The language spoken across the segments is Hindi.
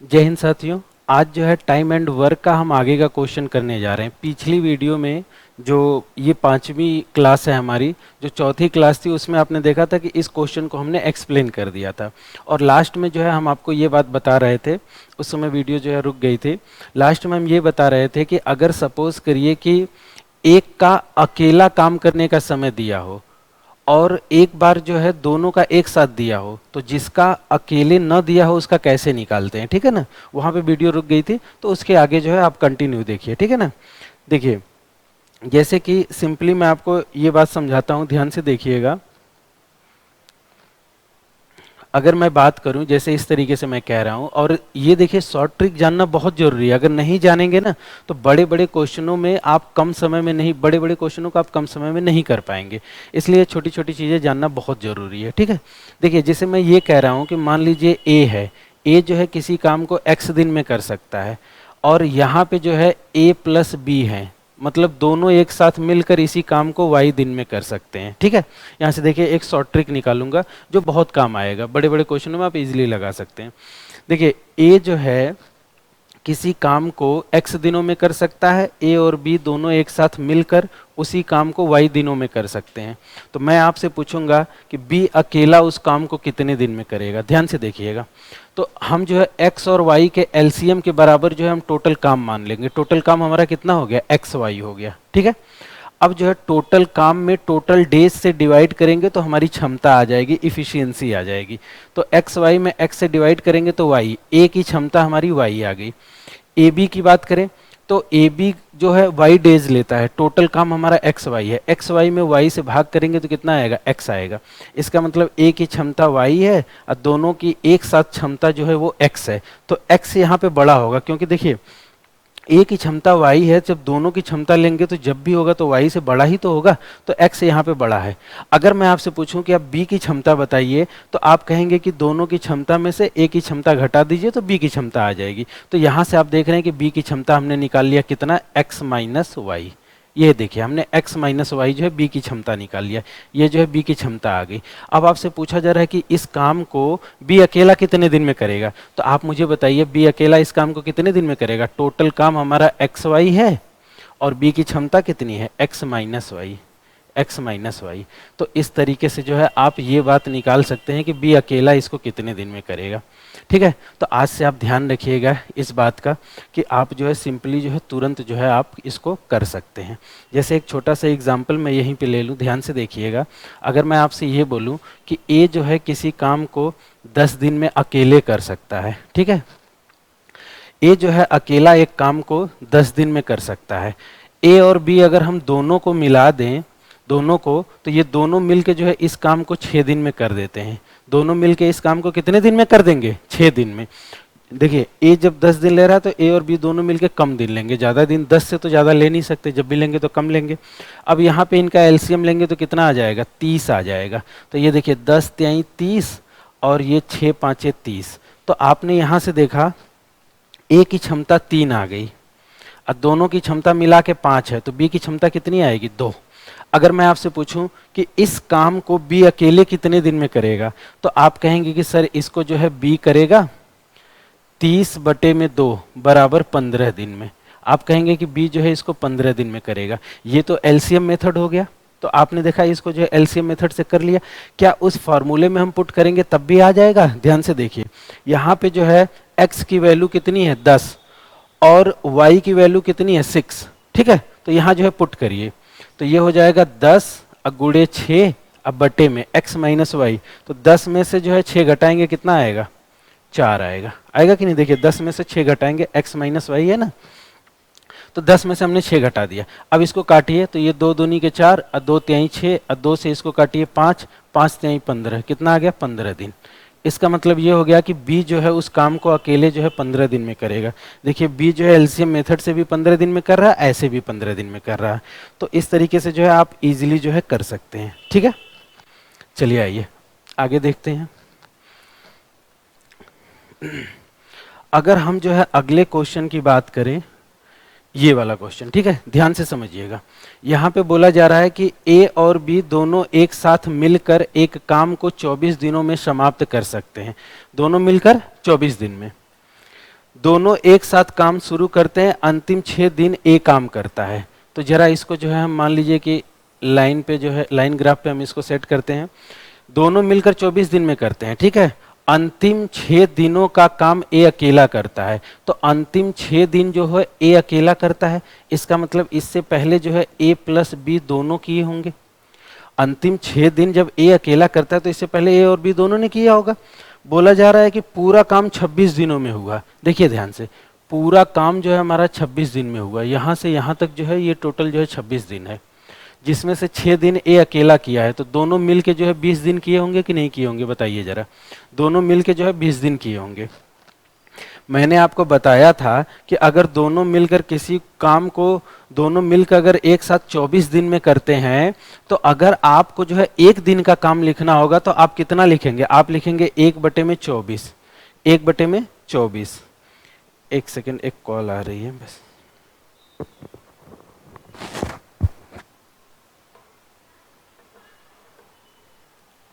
जय हिंद साथियों। आज जो है टाइम एंड वर्क का हम आगे का क्वेश्चन करने जा रहे हैं। पिछली वीडियो में जो ये पांचवी क्लास है हमारी, जो चौथी क्लास थी, उसमें आपने देखा था कि इस क्वेश्चन को हमने एक्सप्लेन कर दिया था। और लास्ट में जो है हम आपको ये बात बता रहे थे, उस समय वीडियो जो है रुक गई थी। लास्ट में हम ये बता रहे थे कि अगर सपोज करिए कि एक का अकेला काम करने का समय दिया हो और एक बार जो है दोनों का एक साथ दिया हो, तो जिसका अकेले न दिया हो उसका कैसे निकालते हैं, ठीक है ना। वहां पे वीडियो रुक गई थी, तो उसके आगे जो है आप कंटिन्यू देखिए, ठीक है ना। देखिए, जैसे कि सिंपली मैं आपको ये बात समझाता हूं, ध्यान से देखिएगा। अगर मैं बात करूं जैसे इस तरीके से मैं कह रहा हूं, और ये देखिए शॉर्ट ट्रिक जानना बहुत जरूरी है। अगर नहीं जानेंगे ना तो बड़े बड़े क्वेश्चनों में आप कम समय में नहीं, बड़े बड़े क्वेश्चनों को आप कम समय में नहीं कर पाएंगे। इसलिए छोटी छोटी चीजें जानना बहुत जरूरी है, ठीक है। देखिए, जैसे मैं ये कह रहा हूं कि मान लीजिए ए है, ए जो है किसी काम को एक्स दिन में कर सकता है, और यहाँ पे जो है ए प्लस बी है, मतलब दोनों एक साथ मिलकर इसी काम को वाई दिन में कर सकते हैं, ठीक है। यहाँ से देखिए एक शॉर्ट ट्रिक निकालूंगा जो बहुत काम आएगा, बड़े बड़े क्वेश्चनों में आप इजीली लगा सकते हैं। देखिए, ए जो है किसी काम को x दिनों में कर सकता है, ए और बी दोनों एक साथ मिलकर उसी काम को y दिनों में कर सकते हैं। तो मैं आपसे पूछूंगा कि b अकेला उस काम को कितने दिन में करेगा। ध्यान से देखिएगा। तो हम जो है x और y के एलसीएम के बराबर जो है हम टोटल काम मान लेंगे। टोटल काम हमारा कितना हो गया, एक्स वाई हो गया, ठीक है। अब जो है टोटल काम में टोटल डेज से डिवाइड करेंगे तो हमारी क्षमता आ जाएगी, इफिशियंसी आ जाएगी। तो एक्स वाई में एक्स से डिवाइड करेंगे तो वाई, ए की क्षमता हमारी वाई आ गई। ए बी की बात करें तो ए बी जो है वाई डेज लेता है, टोटल काम हमारा एक्स वाई है, एक्स वाई में वाई से भाग करेंगे तो कितना आएगा, एक्स आएगा। इसका मतलब ए की क्षमता वाई है और दोनों की एक साथ क्षमता जो है वो एक्स है। तो एक्स यहाँ पे बड़ा होगा, क्योंकि देखिए ए की क्षमता y है, जब दोनों की क्षमता लेंगे तो जब भी होगा तो y से बड़ा ही तो होगा, तो x यहाँ पे बड़ा है। अगर मैं आपसे पूछूं कि आप b की क्षमता बताइए, तो आप कहेंगे कि दोनों की क्षमता में से a की क्षमता घटा दीजिए तो b की क्षमता आ जाएगी। तो यहाँ से आप देख रहे हैं कि b की क्षमता हमने निकाल लिया कितना, x माइनस वाई। ये देखिए हमने x माइनस वाई जो है b की क्षमता निकाल लिया, ये जो है b की क्षमता आ गई। अब आपसे पूछा जा रहा है कि इस काम को b अकेला कितने दिन में करेगा, तो आप मुझे बताइए b अकेला इस काम को कितने दिन में करेगा। टोटल काम हमारा एक्स वाई है और b की क्षमता कितनी है, x minus Y, X minus Y. तो इस तरीके से जो है आप ये बात निकाल सकते हैं कि बी अकेला इसको कितने दिन में करेगा, ठीक है। तो आज से आप ध्यान रखिएगा इस बात का कि आप जो है सिंपली जो है तुरंत जो है आप इसको कर सकते हैं। जैसे एक छोटा सा एग्जांपल मैं यहीं पे ले लूँ, ध्यान से देखिएगा। अगर मैं आपसे ये बोलूँ कि ए जो है किसी काम को 10 दिन में अकेले कर सकता है, ठीक है। ए जो है अकेला एक काम को 10 दिन में कर सकता है। ए और बी अगर हम दोनों को मिला दें, दोनों को, तो ये दोनों मिलके जो है इस काम को 6 दिन में कर देते हैं। दोनों मिलके इस काम को कितने दिन में कर देंगे, 6 दिन में। देखिए ए जब 10 दिन ले रहा है तो ए और बी दोनों मिलके कम दिन लेंगे, ज़्यादा दिन, 10 से तो ज़्यादा ले नहीं सकते, जब भी लेंगे तो कम लेंगे। अब यहाँ पे इनका एलसीएम लेंगे तो कितना आ जाएगा, 30 आ जाएगा। तो ये देखिए 10 तिहाई 30 और ये 6 पाँचे 30। तो आपने यहाँ से देखा ए की क्षमता 3 आ गई और दोनों की क्षमता मिला के 5 है, तो बी की क्षमता कितनी आएगी, 2। अगर मैं आपसे पूछूं कि इस काम को बी अकेले कितने दिन में करेगा, तो आप कहेंगे कि सर इसको जो है बी करेगा 30/2 बराबर 15 दिन में। आप कहेंगे कि बी जो है इसको 15 दिन में करेगा। ये तो एलसीएम मेथड हो गया। तो आपने देखा इसको जो है एलसीएम मेथड से कर लिया। क्या उस फॉर्मूले में हम पुट करेंगे तब भी आ जाएगा। ध्यान से देखिए, यहाँ पे जो है x की वैल्यू कितनी है, 10, और y की वैल्यू कितनी है, 6, ठीक है। तो यहाँ जो है पुट करिए, तो ये हो जाएगा 10 गुणे 6 अब बटे में x माइनस वाई। तो 10 में से जो है 6 घटाएंगे कितना आएगा, 4 आएगा। आएगा कि नहीं, देखिए 10 में से 6 घटाएंगे, x माइनस वाई है ना, तो 10 में से हमने 6 घटा दिया। अब इसको काटिए, तो ये 2 दूनी के 4 और 2 तिहाई 6 और 2 से इसको काटिए 5, 5 तिहाई 15, कितना आ गया, 15 दिन। इसका मतलब ये हो गया कि बी जो है उस काम को अकेले जो है 15 दिन में करेगा। देखिए बी जो है एलसीएम मेथड से भी 15 दिन में कर रहा है, ऐसे भी 15 दिन में कर रहा है। तो इस तरीके से जो है आप इजीली जो है कर सकते हैं, ठीक है। चलिए आइए आगे देखते हैं। अगर हम जो है अगले क्वेश्चन की बात करें, ये वाला क्वेश्चन, ठीक है, ध्यान से समझिएगा। यहाँ पे बोला जा रहा है कि ए और बी दोनों एक साथ मिलकर एक काम को 24 दिनों में समाप्त कर सकते हैं। दोनों मिलकर 24 दिन में। दोनों एक साथ काम शुरू करते हैं, अंतिम 6 दिन ए काम करता है। तो जरा इसको जो है हम मान लीजिए कि लाइन पे जो है, लाइन ग्राफ पे हम इसको सेट करते हैं। दोनों मिलकर 24 दिन में करते हैं, ठीक है। अंतिम 6 दिनों का काम ए अकेला करता है, तो अंतिम 6 दिन जो है ए अकेला करता है। इसका मतलब इससे पहले जो है ए प्लस बी दोनों किए होंगे। अंतिम 6 दिन जब ए अकेला करता है तो इससे पहले ए और बी दोनों ने किया होगा। बोला जा रहा है कि पूरा काम 26 दिनों में हुआ। देखिए ध्यान से, पूरा काम जो है हमारा 26 दिन में हुआ। यहाँ से यहाँ तक जो है ये टोटल जो है 26 दिन है, जिसमें से 6 दिन ए अकेला किया है। तो दोनों मिल के जो है 20 दिन किए होंगे कि नहीं किए होंगे, बताइए जरा। दोनों मिल के जो है 20 दिन किए होंगे। मैंने आपको बताया था कि अगर दोनों मिलकर किसी काम को, दोनों मिलकर अगर एक साथ 24 दिन में करते हैं, तो अगर आपको जो है एक दिन का काम लिखना होगा तो आप कितना लिखेंगे? आप लिखेंगे 1/24। 1/24। एक सेकेंड, एक कॉल आ रही है बस।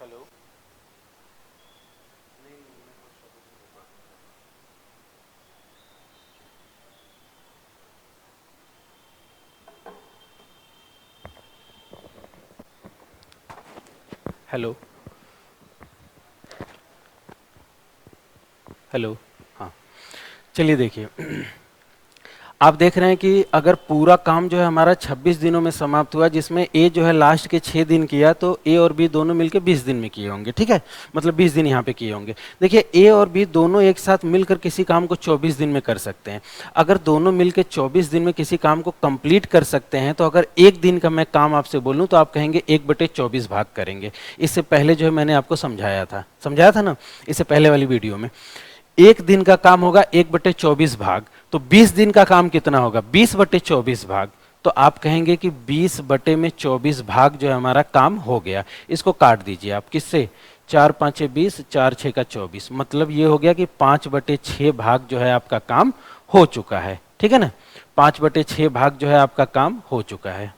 Hello, hello, hello. हाँ, चलिए देखिए, आप देख रहे हैं कि अगर पूरा काम जो है हमारा 26 दिनों में समाप्त हुआ, जिसमें ए जो है लास्ट के 6 दिन किया, तो ए और बी दोनों मिलकर 20 दिन में किए होंगे, ठीक है। मतलब 20 दिन यहाँ पे किए होंगे। देखिए ए और बी दोनों एक साथ मिलकर किसी काम को 24 दिन में कर सकते हैं। अगर दोनों मिलकर 24 दिन में किसी काम को कंप्लीट कर सकते हैं, तो अगर एक दिन का मैं काम आपसे बोलूँ तो आप कहेंगे 1/24 भाग करेंगे। इससे पहले जो है मैंने आपको समझाया था ना, इससे पहले वाली वीडियो में। एक दिन का काम होगा 1/24 भाग, तो 20 दिन का काम कितना होगा? 20/24 भाग। तो आप कहेंगे कि 20/24 भाग जो है हमारा काम हो गया। इसको काट दीजिए आप, किससे? 4 5 20, 4 6 का 24। मतलब ये हो गया कि 5/6 भाग जो है आपका काम हो चुका है, ठीक है ना। 5/6 भाग जो है आपका काम हो चुका है।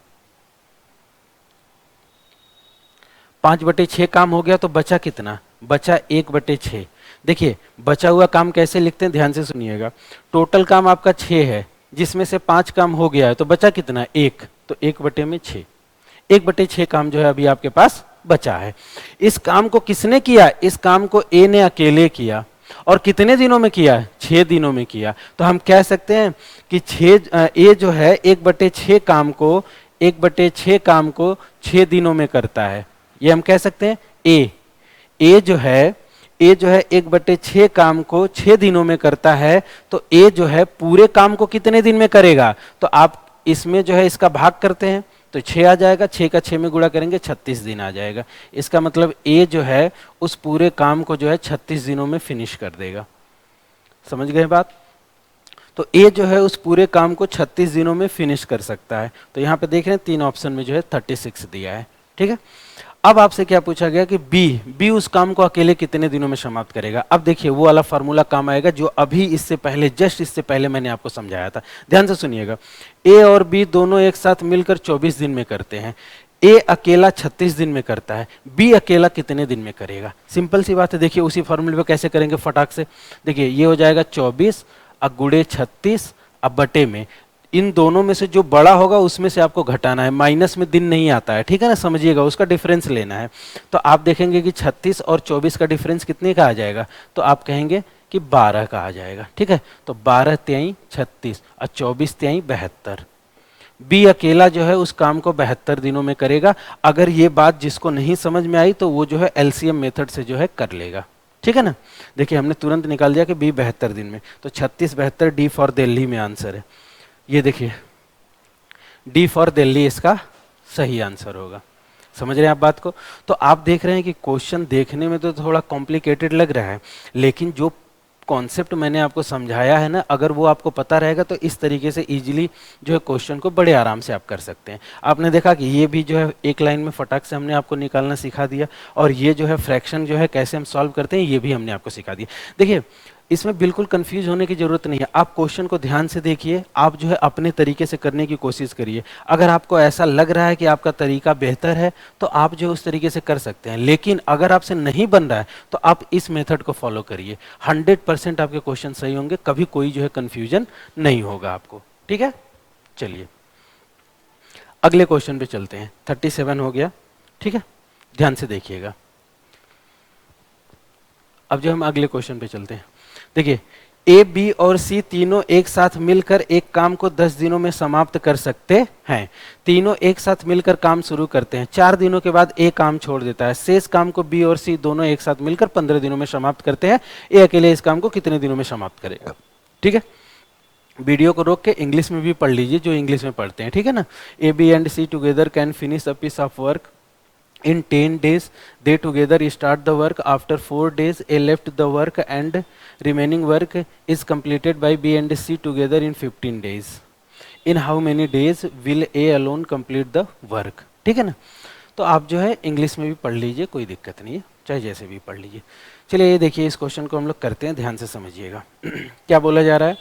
5/6 काम हो गया, तो बचा कितना? बचा 1/6। देखिए बचा हुआ काम कैसे लिखते हैं, ध्यान से सुनिएगा। टोटल काम आपका 6 है, जिसमें से 5 काम हो गया है, तो बचा कितना? 1। तो 1/6। 1/6 काम जो है अभी आपके पास बचा है। इस काम को किसने किया? इस काम को ए ने अकेले किया। और कितने दिनों में किया? 6 दिनों में किया। तो हम कह सकते हैं कि ए जो है 1/6 काम को 6 दिनों में करता है। ये हम कह सकते हैं। ए जो है 1/6 काम को 6 दिनों में करता है। तो ए जो है पूरे काम को कितने दिन में करेगा? तो आप इसमें जो है इसका भाग करते हैं तो 6 आ जाएगा। 6 का 6 में गुणा करेंगे 36 दिन आ जाएगा। इसका मतलब ए जो है उस पूरे काम को जो है 36 दिनों में फिनिश कर देगा। समझ गए बात? तो ए जो है उस पूरे काम को 36 दिनों में फिनिश कर सकता है। तो यहाँ पे देख रहे हैं 3 ऑप्शन में जो है 36 दिया है, ठीक है। अब आपसे क्या पूछा गया कि बी उस काम को अकेले कितने दिनों में समाप्त करेगा। अब देखिए वो वाला फॉर्मूला काम आएगा जो अभी इससे पहले, जस्ट इससे पहले मैंने आपको समझाया था। ध्यान से सुनिएगा। ए और बी दोनों एक साथ मिलकर 24 दिन में करते हैं। ए अकेला 36 दिन में करता है, बी अकेला कितने दिन में करेगा? सिंपल सी बात है। देखिए उसी फॉर्मूले पे कैसे करेंगे फटाक से। देखिए ये हो जाएगा 24 अब गुणे 36 अब बटे में, इन दोनों में से जो बड़ा होगा उसमें से आपको घटाना है। माइनस में दिन नहीं आता है, ठीक है ना, समझिएगा, उसका डिफरेंस लेना है। तो आप देखेंगे कि 36 और 24 का डिफरेंस कितने का आ जाएगा? तो आप कहेंगे कि 12 का आ जाएगा, ठीक है। तो 12 तिहाई 36 और 24 तिहाई 72। बी अकेला जो है उस काम को 72 दिनों में करेगा। अगर ये बात जिसको नहीं समझ में आई तो वो जो है एलसीएम मेथड से जो है कर लेगा, ठीक है ना। देखिए हमने तुरंत निकाल दिया कि बी 72 दिन में, तो 36 72 डी फॉर दिल्ली में आंसर है। ये देखिए डी फॉर दिल्ली इसका सही आंसर होगा। समझ रहे हैं आप बात को? तो आप देख रहे हैं कि क्वेश्चन देखने में तो थोड़ा कॉम्प्लिकेटेड लग रहा है, लेकिन जो कॉन्सेप्ट मैंने आपको समझाया है ना, अगर वो आपको पता रहेगा तो इस तरीके से इजीली जो है क्वेश्चन को बड़े आराम से आप कर सकते हैं। आपने देखा कि ये भी जो है एक लाइन में फटाक से हमने आपको निकालना सिखा दिया, और ये जो है फ्रैक्शन जो है कैसे हम सॉल्व करते हैं ये भी हमने आपको सिखा दिया। देखिए इसमें बिल्कुल कंफ्यूज होने की जरूरत नहीं है। आप क्वेश्चन को ध्यान से देखिए, आप जो है अपने तरीके से करने की कोशिश करिए। अगर आपको ऐसा लग रहा है कि आपका तरीका बेहतर है तो आप जो उस तरीके से कर सकते हैं, लेकिन अगर आपसे नहीं बन रहा है तो आप इस मेथड को फॉलो करिए। 100% आपके क्वेश्चन सही होंगे, कभी कोई जो है कंफ्यूजन नहीं होगा आपको। ठीक है, चलिए अगले क्वेश्चन पे चलते हैं। 37 हो गया, ठीक है, ध्यान से देखिएगा। अब जो हम अगले क्वेश्चन पे चलते हैं, देखिए ए, बी और सी तीनों एक साथ मिलकर एक काम को 10 दिनों में समाप्त कर सकते हैं। तीनों एक साथ मिलकर काम शुरू करते हैं, 4 दिनों के बाद ए काम छोड़ देता है। शेष काम को बी और सी दोनों एक साथ मिलकर 15 दिनों में समाप्त करते हैं। ए अकेले इस काम को कितने दिनों में समाप्त करेगा? ठीक है, वीडियो को रोक के इंग्लिश में भी पढ़ लीजिए जो इंग्लिश में पढ़ते हैं, ठीक है ना। A, B and C together can finish a piece of work in 10 days. They together start the work. After 4 days A left the work and remaining work is completed by B and C together in 15 days. In how many days will A alone complete the work? ठीक है ना। तो आप जो है इंग्लिश में भी पढ़ लीजिए, कोई दिक्कत नहीं है, चाहे जैसे भी पढ़ लीजिए। चलिए ये देखिए, इस क्वेश्चन को हम लोग करते हैं, ध्यान से समझिएगा। क्या बोला जा रहा है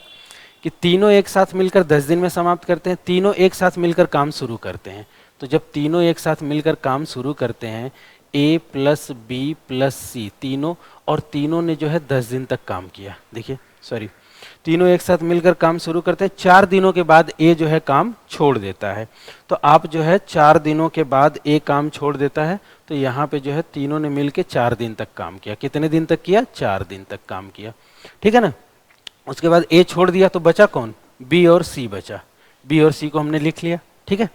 कि तीनों एक साथ मिलकर 10 दिन में समाप्त करते हैं, तीनों एक साथ मिलकर काम शुरू करते हैं। तो जब तीनों एक साथ मिलकर काम शुरू करते हैं, ए प्लस बी प्लस सी तीनों, और तीनों ने जो है 10 दिन तक काम किया। देखिए सॉरी, तीनों एक साथ मिलकर काम शुरू करते हैं, 4 दिनों के बाद ए जो है काम छोड़ देता है। तो आप जो है 4 दिनों के बाद ए काम छोड़ देता है, तो यहाँ पे जो है तीनों ने मिलकर 4 दिन तक काम किया। कितने दिन तक किया? 4 दिन तक काम किया, ठीक है ना। उसके बाद ए छोड़ दिया तो बचा कौन? बी और सी बचा। बी और सी को हमने लिख लिया, ठीक है।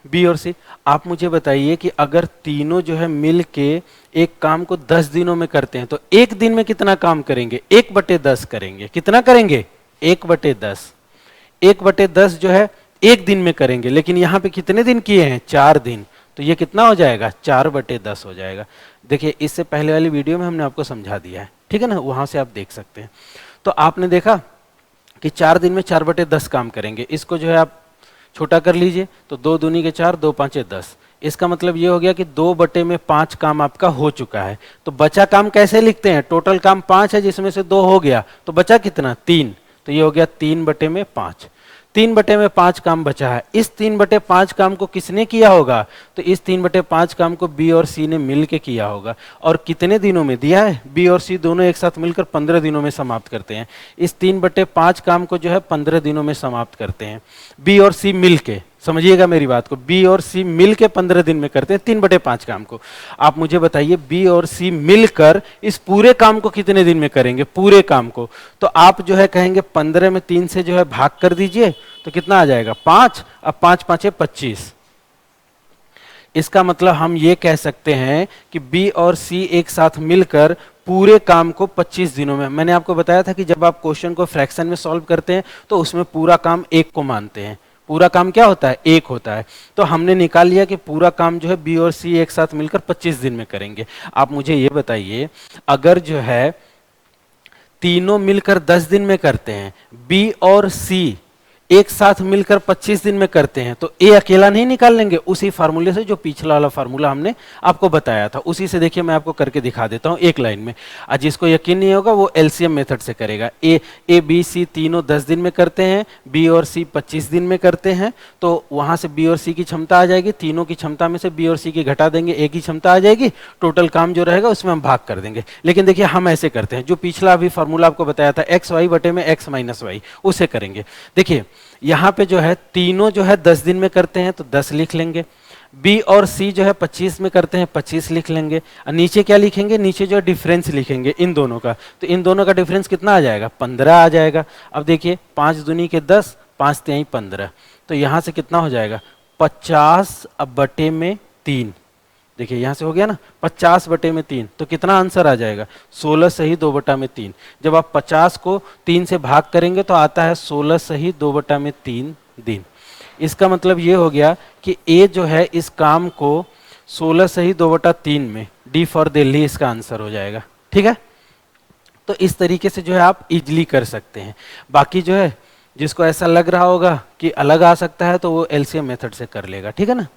बी और सी, आप मुझे बताइए कि अगर तीनों जो है मिल के एक काम को 10 दिनों में करते हैं तो एक दिन में कितना काम करेंगे? 1/10 करेंगे। कितना करेंगे? 1/10। 1/10 जो है एक दिन में करेंगे, लेकिन यहाँ पे कितने दिन किए हैं? 4 दिन। तो ये कितना हो जाएगा? 4/10 हो जाएगा। देखिए इससे पहले वाली वीडियो में हमने आपको समझा दिया है, ठीक है ना, वहां से आप देख सकते हैं। तो आपने देखा कि 4 दिन में 4/10 काम करेंगे। इसको जो है आप छोटा कर लीजिए, तो 2 दूनी के 4, 2 5 10। इसका मतलब ये हो गया कि 2/5 काम आपका हो चुका है। तो बचा काम कैसे लिखते हैं? टोटल काम 5 है, जिसमें से 2 हो गया, तो बचा कितना? 3। तो ये हो गया 3/5। 3/5 काम बचा है। इस 3/5 काम को किसने किया होगा? तो इस 3/5 काम को बी और सी ने मिल के किया होगा। और कितने दिनों में दिया है? बी और सी दोनों एक साथ मिलकर 15 दिनों में समाप्त करते हैं। इस 3/5 काम को जो है 15 दिनों में समाप्त करते हैं बी और सी मिल के। समझिएगा मेरी बात को, बी और सी मिलके 15 दिन में करते हैं 3/5 काम को। आप मुझे बताइए बी और सी मिलकर इस पूरे काम को कितने दिन में करेंगे? पूरे काम को। तो आप जो है कहेंगे 15 में 3 से जो है भाग कर दीजिए, तो कितना आ जाएगा? 5। अब 5 5 25। इसका मतलब हम ये कह सकते हैं कि बी और सी एक साथ मिलकर पूरे काम को 25 दिनों में। मैंने आपको बताया था कि जब आप क्वेश्चन को फ्रैक्शन में सॉल्व करते हैं तो उसमें पूरा काम एक को मानते हैं। पूरा काम क्या होता है? एक होता है। तो हमने निकाल लिया कि पूरा काम जो है बी और सी एक साथ मिलकर 25 दिन में करेंगे। आप मुझे ये बताइए, अगर जो है तीनों मिलकर 10 दिन में करते हैं, बी और सी एक साथ मिलकर 25 दिन में करते हैं, तो ए अकेला नहीं निकाल लेंगे? उसी फार्मूले से जो पिछला वाला फार्मूला हमने आपको बताया था, उसी से देखिए मैं आपको करके दिखा देता हूं एक लाइन में। आज जिसको यकीन नहीं होगा वो एलसीएम मेथड से करेगा। ए बी सी तीनों 10 दिन में करते हैं, बी और सी 25 दिन में करते हैं, तो वहां से बी और सी की क्षमता आ जाएगी। तीनों की क्षमता में से बी और सी की घटा देंगे, ए की क्षमता आ जाएगी। टोटल काम जो रहेगा उसमें हम भाग कर देंगे। लेकिन देखिए हम ऐसे करते हैं, जो पिछला अभी फार्मूला आपको बताया था एक्स वाई बटे में एक्स माइनस वाई, उसे करेंगे। देखिए यहाँ पे जो है तीनों जो है 10 दिन में करते हैं तो 10 लिख लेंगे। बी और सी जो है 25 में करते हैं, 25 लिख लेंगे। और नीचे क्या लिखेंगे? नीचे जो है डिफरेंस लिखेंगे इन दोनों का। तो इन दोनों का डिफरेंस कितना आ जाएगा? 15 आ जाएगा। अब देखिए 5 दूनी के 10, 5 तिहाई 15। तो यहाँ से कितना हो जाएगा? 50 बटे में 3। देखिए यहाँ से हो गया ना 50 बटे में 3, तो कितना आंसर आ जाएगा? 16 सही 2/3। जब आप 50 को 3 से भाग करेंगे तो आता है 16 सही 2/3 दिन। इसका मतलब ये हो गया कि ए जो है इस काम को 16 सही 2/3 में, डी फॉर दिल्ली इसका आंसर हो जाएगा। ठीक है, तो इस तरीके से जो है आप इजली कर सकते हैं। बाकी जो है जिसको ऐसा लग रहा होगा कि अलग आ सकता है तो वो एलसीएम मेथड से कर लेगा। ठीक है ना,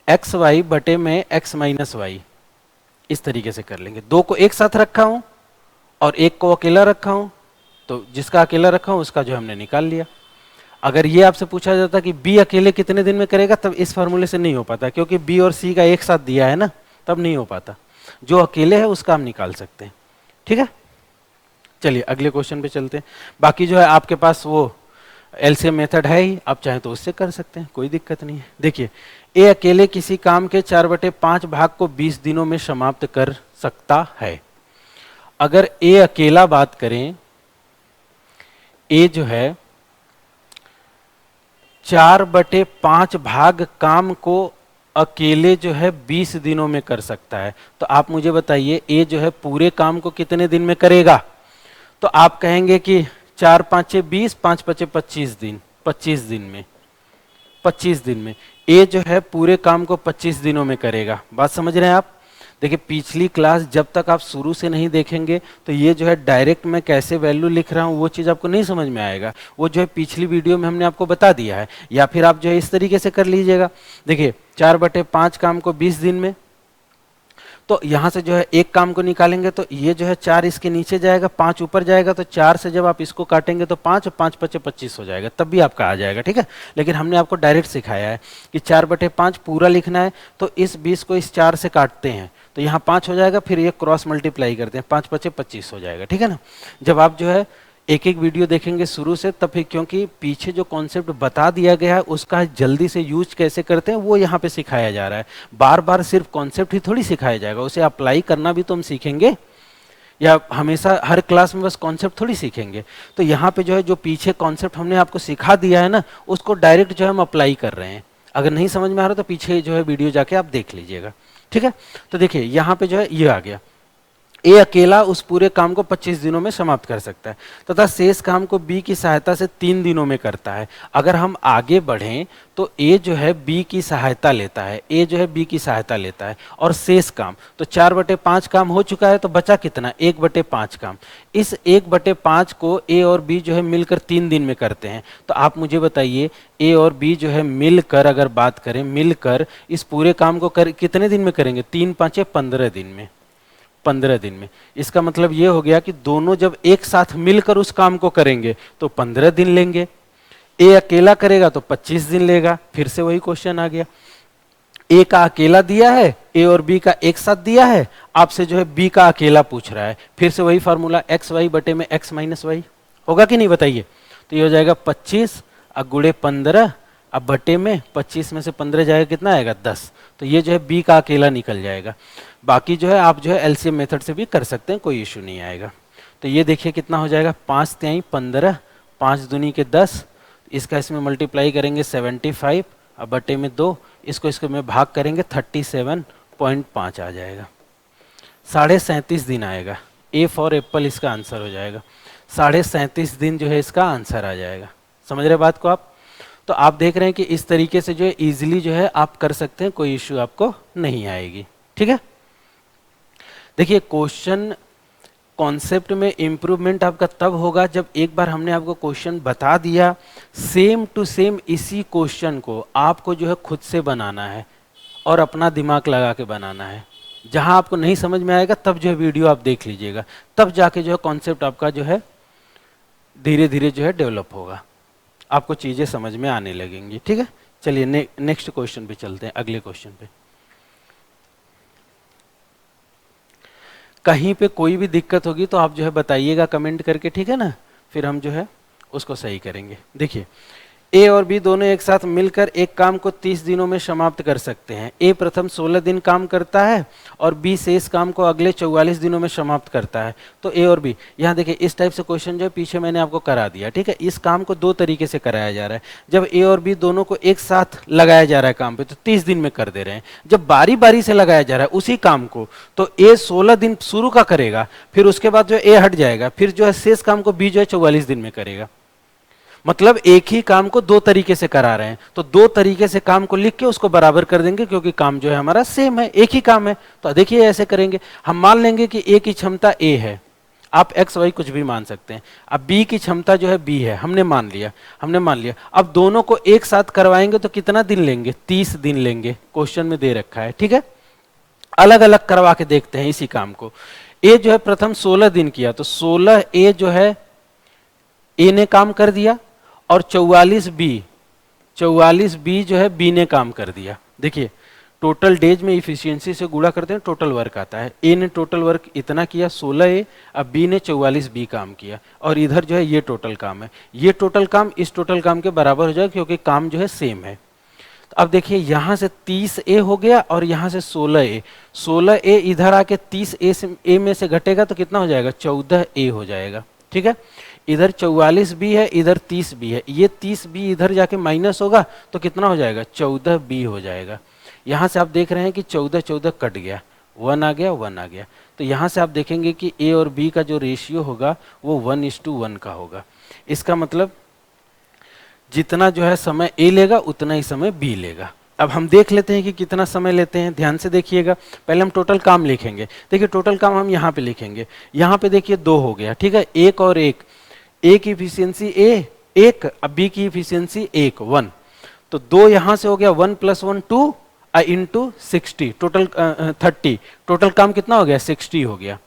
एक्स वाई बटे में एक्स माइनस वाई, इस तरीके से कर लेंगे। दो को एक साथ रखा हूं और एक को अकेला रखा हूं, तो जिसका अकेला रखा हूं उसका जो हमने निकाल लिया। अगर ये आपसे पूछा जाता कि बी अकेले कितने दिन में करेगा, तब इस फॉर्मूले से नहीं हो पाता, क्योंकि बी और सी का एक साथ दिया है ना, तब नहीं हो पाता। जो अकेले है उसका हम निकाल सकते हैं। ठीक है, चलिए अगले क्वेश्चन पे चलते हैं। बाकी जो है आपके पास वो एलसीएम मेथड है ही, आप चाहें तो उससे कर सकते हैं, कोई दिक्कत नहीं है। देखिए, ए अकेले किसी काम के 4/5 भाग को 20 दिनों में समाप्त कर सकता है। अगर ए अकेला बात करें, ए जो है 4/5 भाग काम को अकेले जो है 20 दिनों में कर सकता है, तो आप मुझे बताइए ए जो है पूरे काम को कितने दिन में करेगा? तो आप कहेंगे कि 4 5 20, 5 5 25 दिन, 25 दिन में, 25 दिन में ए जो है पूरे काम को 25 दिनों में करेगा। बात समझ रहे हैं आप? देखिए, पिछली क्लास जब तक आप शुरू से नहीं देखेंगे तो ये जो है डायरेक्ट मैं कैसे वैल्यू लिख रहा हूँ वो चीज़ आपको नहीं समझ में आएगा। वो जो है पिछली वीडियो में हमने आपको बता दिया है, या फिर आप जो है इस तरीके से कर लीजिएगा। देखिए, 4/5 काम को 20 दिन में, तो यहाँ से जो है एक काम को निकालेंगे तो ये जो है 4 इसके नीचे जाएगा, 5 ऊपर जाएगा, तो 4 से जब आप इसको काटेंगे तो 5 5 5 25 हो जाएगा, तब भी आपका आ जाएगा। ठीक है, लेकिन हमने आपको डायरेक्ट सिखाया है कि 4/5 पूरा लिखना है, तो इस 20 को इस 4 से काटते हैं तो यहाँ 5 हो जाएगा, फिर ये क्रॉस मल्टीप्लाई करते हैं, 5 5 25 हो जाएगा। ठीक है ना, जब आप जो है एक एक वीडियो देखेंगे शुरू से, तब फिर क्योंकि पीछे जो कॉन्सेप्ट बता दिया गया है उसका जल्दी से यूज कैसे करते हैं वो यहाँ पे सिखाया जा रहा है। बार बार सिर्फ कॉन्सेप्ट ही थोड़ी सिखाया जाएगा, उसे अप्लाई करना भी तो हम सीखेंगे, या हमेशा हर क्लास में बस कॉन्सेप्ट थोड़ी सीखेंगे। तो यहाँ पे जो है जो पीछे कॉन्सेप्ट हमने आपको सिखा दिया है ना, उसको डायरेक्ट जो है हम अप्लाई कर रहे हैं। अगर नहीं समझ में आ रहा तो पीछे जो है वीडियो जाके आप देख लीजिएगा। ठीक है, तो देखिए यहाँ पे जो है ये आ गया, ए अकेला उस पूरे काम को 25 दिनों में समाप्त कर सकता है तथा शेष काम को बी की सहायता से 3 दिनों में करता है। अगर हम आगे बढ़ें तो ए जो है बी की सहायता लेता है, ए जो है बी की सहायता लेता है, और शेष काम तो 4/5 काम हो चुका है, तो बचा कितना? 1/5 काम। इस 1/5 को ए और बी जो है मिलकर 3 दिन में करते हैं। तो आप मुझे बताइए, ए और बी जो है मिलकर, अगर बात करें मिलकर इस पूरे काम को कितने दिन में करेंगे? 3 5 15 दिन में, 15 दिन में। इसका मतलब ये हो गया कि दोनों जब एक साथ मिलकर उस काम को करेंगे तो 15 दिन लेंगे। ए अकेला करेगा तो 25 दिन लेगा। फिर से वही क्वेश्चन आ गया, ए का अकेला दिया है, ए और बी का एक साथ दिया है, आपसे जो है बी का अकेला पूछ रहा है। फिर से वही फार्मूला, एक्स वाई बटे में एक्स माइनस वाई, होगा कि नहीं बताइए? तो ये हो जाएगा 25 गुणे 15, अब बटे में 25 में से 15 जाएगा, कितना आएगा? 10। तो ये जो है बी का अकेला निकल जाएगा। बाकी जो है आप जो है एलसीएम मेथड से भी कर सकते हैं, कोई इशू नहीं आएगा। तो ये देखिए कितना हो जाएगा, 5 तिहाई 15, 5 दूनी के 10, इसका इसमें मल्टीप्लाई करेंगे 75, अब बटे में 2, इसको में भाग करेंगे 37.5 आ जाएगा। 37.5 दिन आएगा। ए फॉर एप्पल इसका आंसर हो जाएगा। 37.5 दिन जो है इसका आंसर आ जाएगा। समझ रहे बात को आप? तो आप देख रहे हैं कि इस तरीके से जो है इजीली जो है आप कर सकते हैं, कोई इश्यू आपको नहीं आएगी। ठीक है, देखिए क्वेश्चन कॉन्सेप्ट में इंप्रूवमेंट आपका तब होगा जब एक बार हमने आपको क्वेश्चन बता दिया, सेम टू सेम इसी क्वेश्चन को आपको जो है खुद से बनाना है और अपना दिमाग लगा के बनाना है। जहां आपको नहीं समझ में आएगा तब जो है वीडियो आप देख लीजिएगा, तब जाके जो है कॉन्सेप्ट आपका जो है धीरे धीरे जो है डेवलप होगा, आपको चीजें समझ में आने लगेंगी। ठीक है, चलिए नेक्स्ट क्वेश्चन पे चलते हैं, अगले क्वेश्चन पे। कहीं पे कोई भी दिक्कत होगी तो आप जो है बताइएगा कमेंट करके, ठीक है ना, फिर हम जो है उसको सही करेंगे। देखिए, ए और बी दोनों एक साथ मिलकर एक काम को 30 दिनों में समाप्त कर सकते हैं। ए प्रथम 16 दिन काम करता है और बी शेष काम को अगले 44 दिनों में समाप्त करता है। तो ए और बी, यहाँ देखिए इस टाइप से क्वेश्चन जो है पीछे मैंने आपको करा दिया। ठीक है, इस काम को 2 तरीके से कराया जा रहा है। जब ए और बी दोनों को एक साथ लगाया जा रहा है काम पे तो 30 दिन में कर दे रहे हैं। जब बारी बारी से लगाया जा रहा है उसी काम को, तो ए 16 दिन शुरू का करेगा, फिर उसके बाद जो ए हट जाएगा, फिर जो है शेष काम को बी जो है 44 दिन में करेगा। मतलब एक ही काम को 2 तरीके से करा रहे हैं, तो 2 तरीके से काम को लिख के उसको बराबर कर देंगे, क्योंकि काम जो है हमारा सेम है, एक ही काम है। तो देखिए ऐसे करेंगे, हम मान लेंगे कि ए की क्षमता ए है, आप एक्स वाई कुछ भी मान सकते हैं। अब बी की क्षमता जो है बी है, हमने मान लिया। अब दोनों को एक साथ करवाएंगे तो कितना दिन लेंगे? 30 दिन लेंगे, क्वेश्चन में दे रखा है। ठीक है, अलग अलग करवा के देखते हैं इसी काम को। ए जो है प्रथम 16 दिन किया, तो 16 ए जो है ए ने काम कर दिया, और 44 बी जो है बी ने काम कर दिया। देखिए टोटल डेज में इफिशियंसी से गुणा करते हैं, टोटल वर्क आता है। ए ने टोटल वर्क इतना किया 16 ए, अब बी ने 44 बी काम किया, और इधर जो है ये टोटल काम है। ये टोटल काम इस टोटल काम के बराबर हो जाएगा क्योंकि काम जो है सेम है। तो अब देखिए यहां से 30 ए हो गया और यहां से 16 ए। 16 ए इधर आके 30 ए में से घटेगा तो कितना हो जाएगा, 14 ए हो जाएगा। ठीक है, इधर 44 बी है, इधर 30 बी है, ये 30 बी इधर जाके माइनस होगा तो कितना हो जाएगा, 14 बी हो जाएगा। यहां से आप देख रहे हैं कि 14 14 कट गया, 1 आ गया, 1 आ गया। तो यहां से आप देखेंगे कि ए और बी का जो रेशियो होगा वो 1:1 का होगा। इसका मतलब जितना जो है समय ए लेगा उतना ही समय बी लेगा। अब हम देख लेते हैं कि कितना समय लेते हैं, ध्यान से देखिएगा। पहले हम टोटल काम लिखेंगे। देखिए टोटल काम हम यहाँ पे लिखेंगे, यहाँ पे देखिए 2 हो गया। ठीक है, एक और एक, ए की इफिशियंसी एक, अब बी की इफिशियंसी 1 तो 2 यहां से हो गया, 1 + 1 2 इंटू 60, टोटल 30। टोटल काम कितना हो गया, 60 हो गया।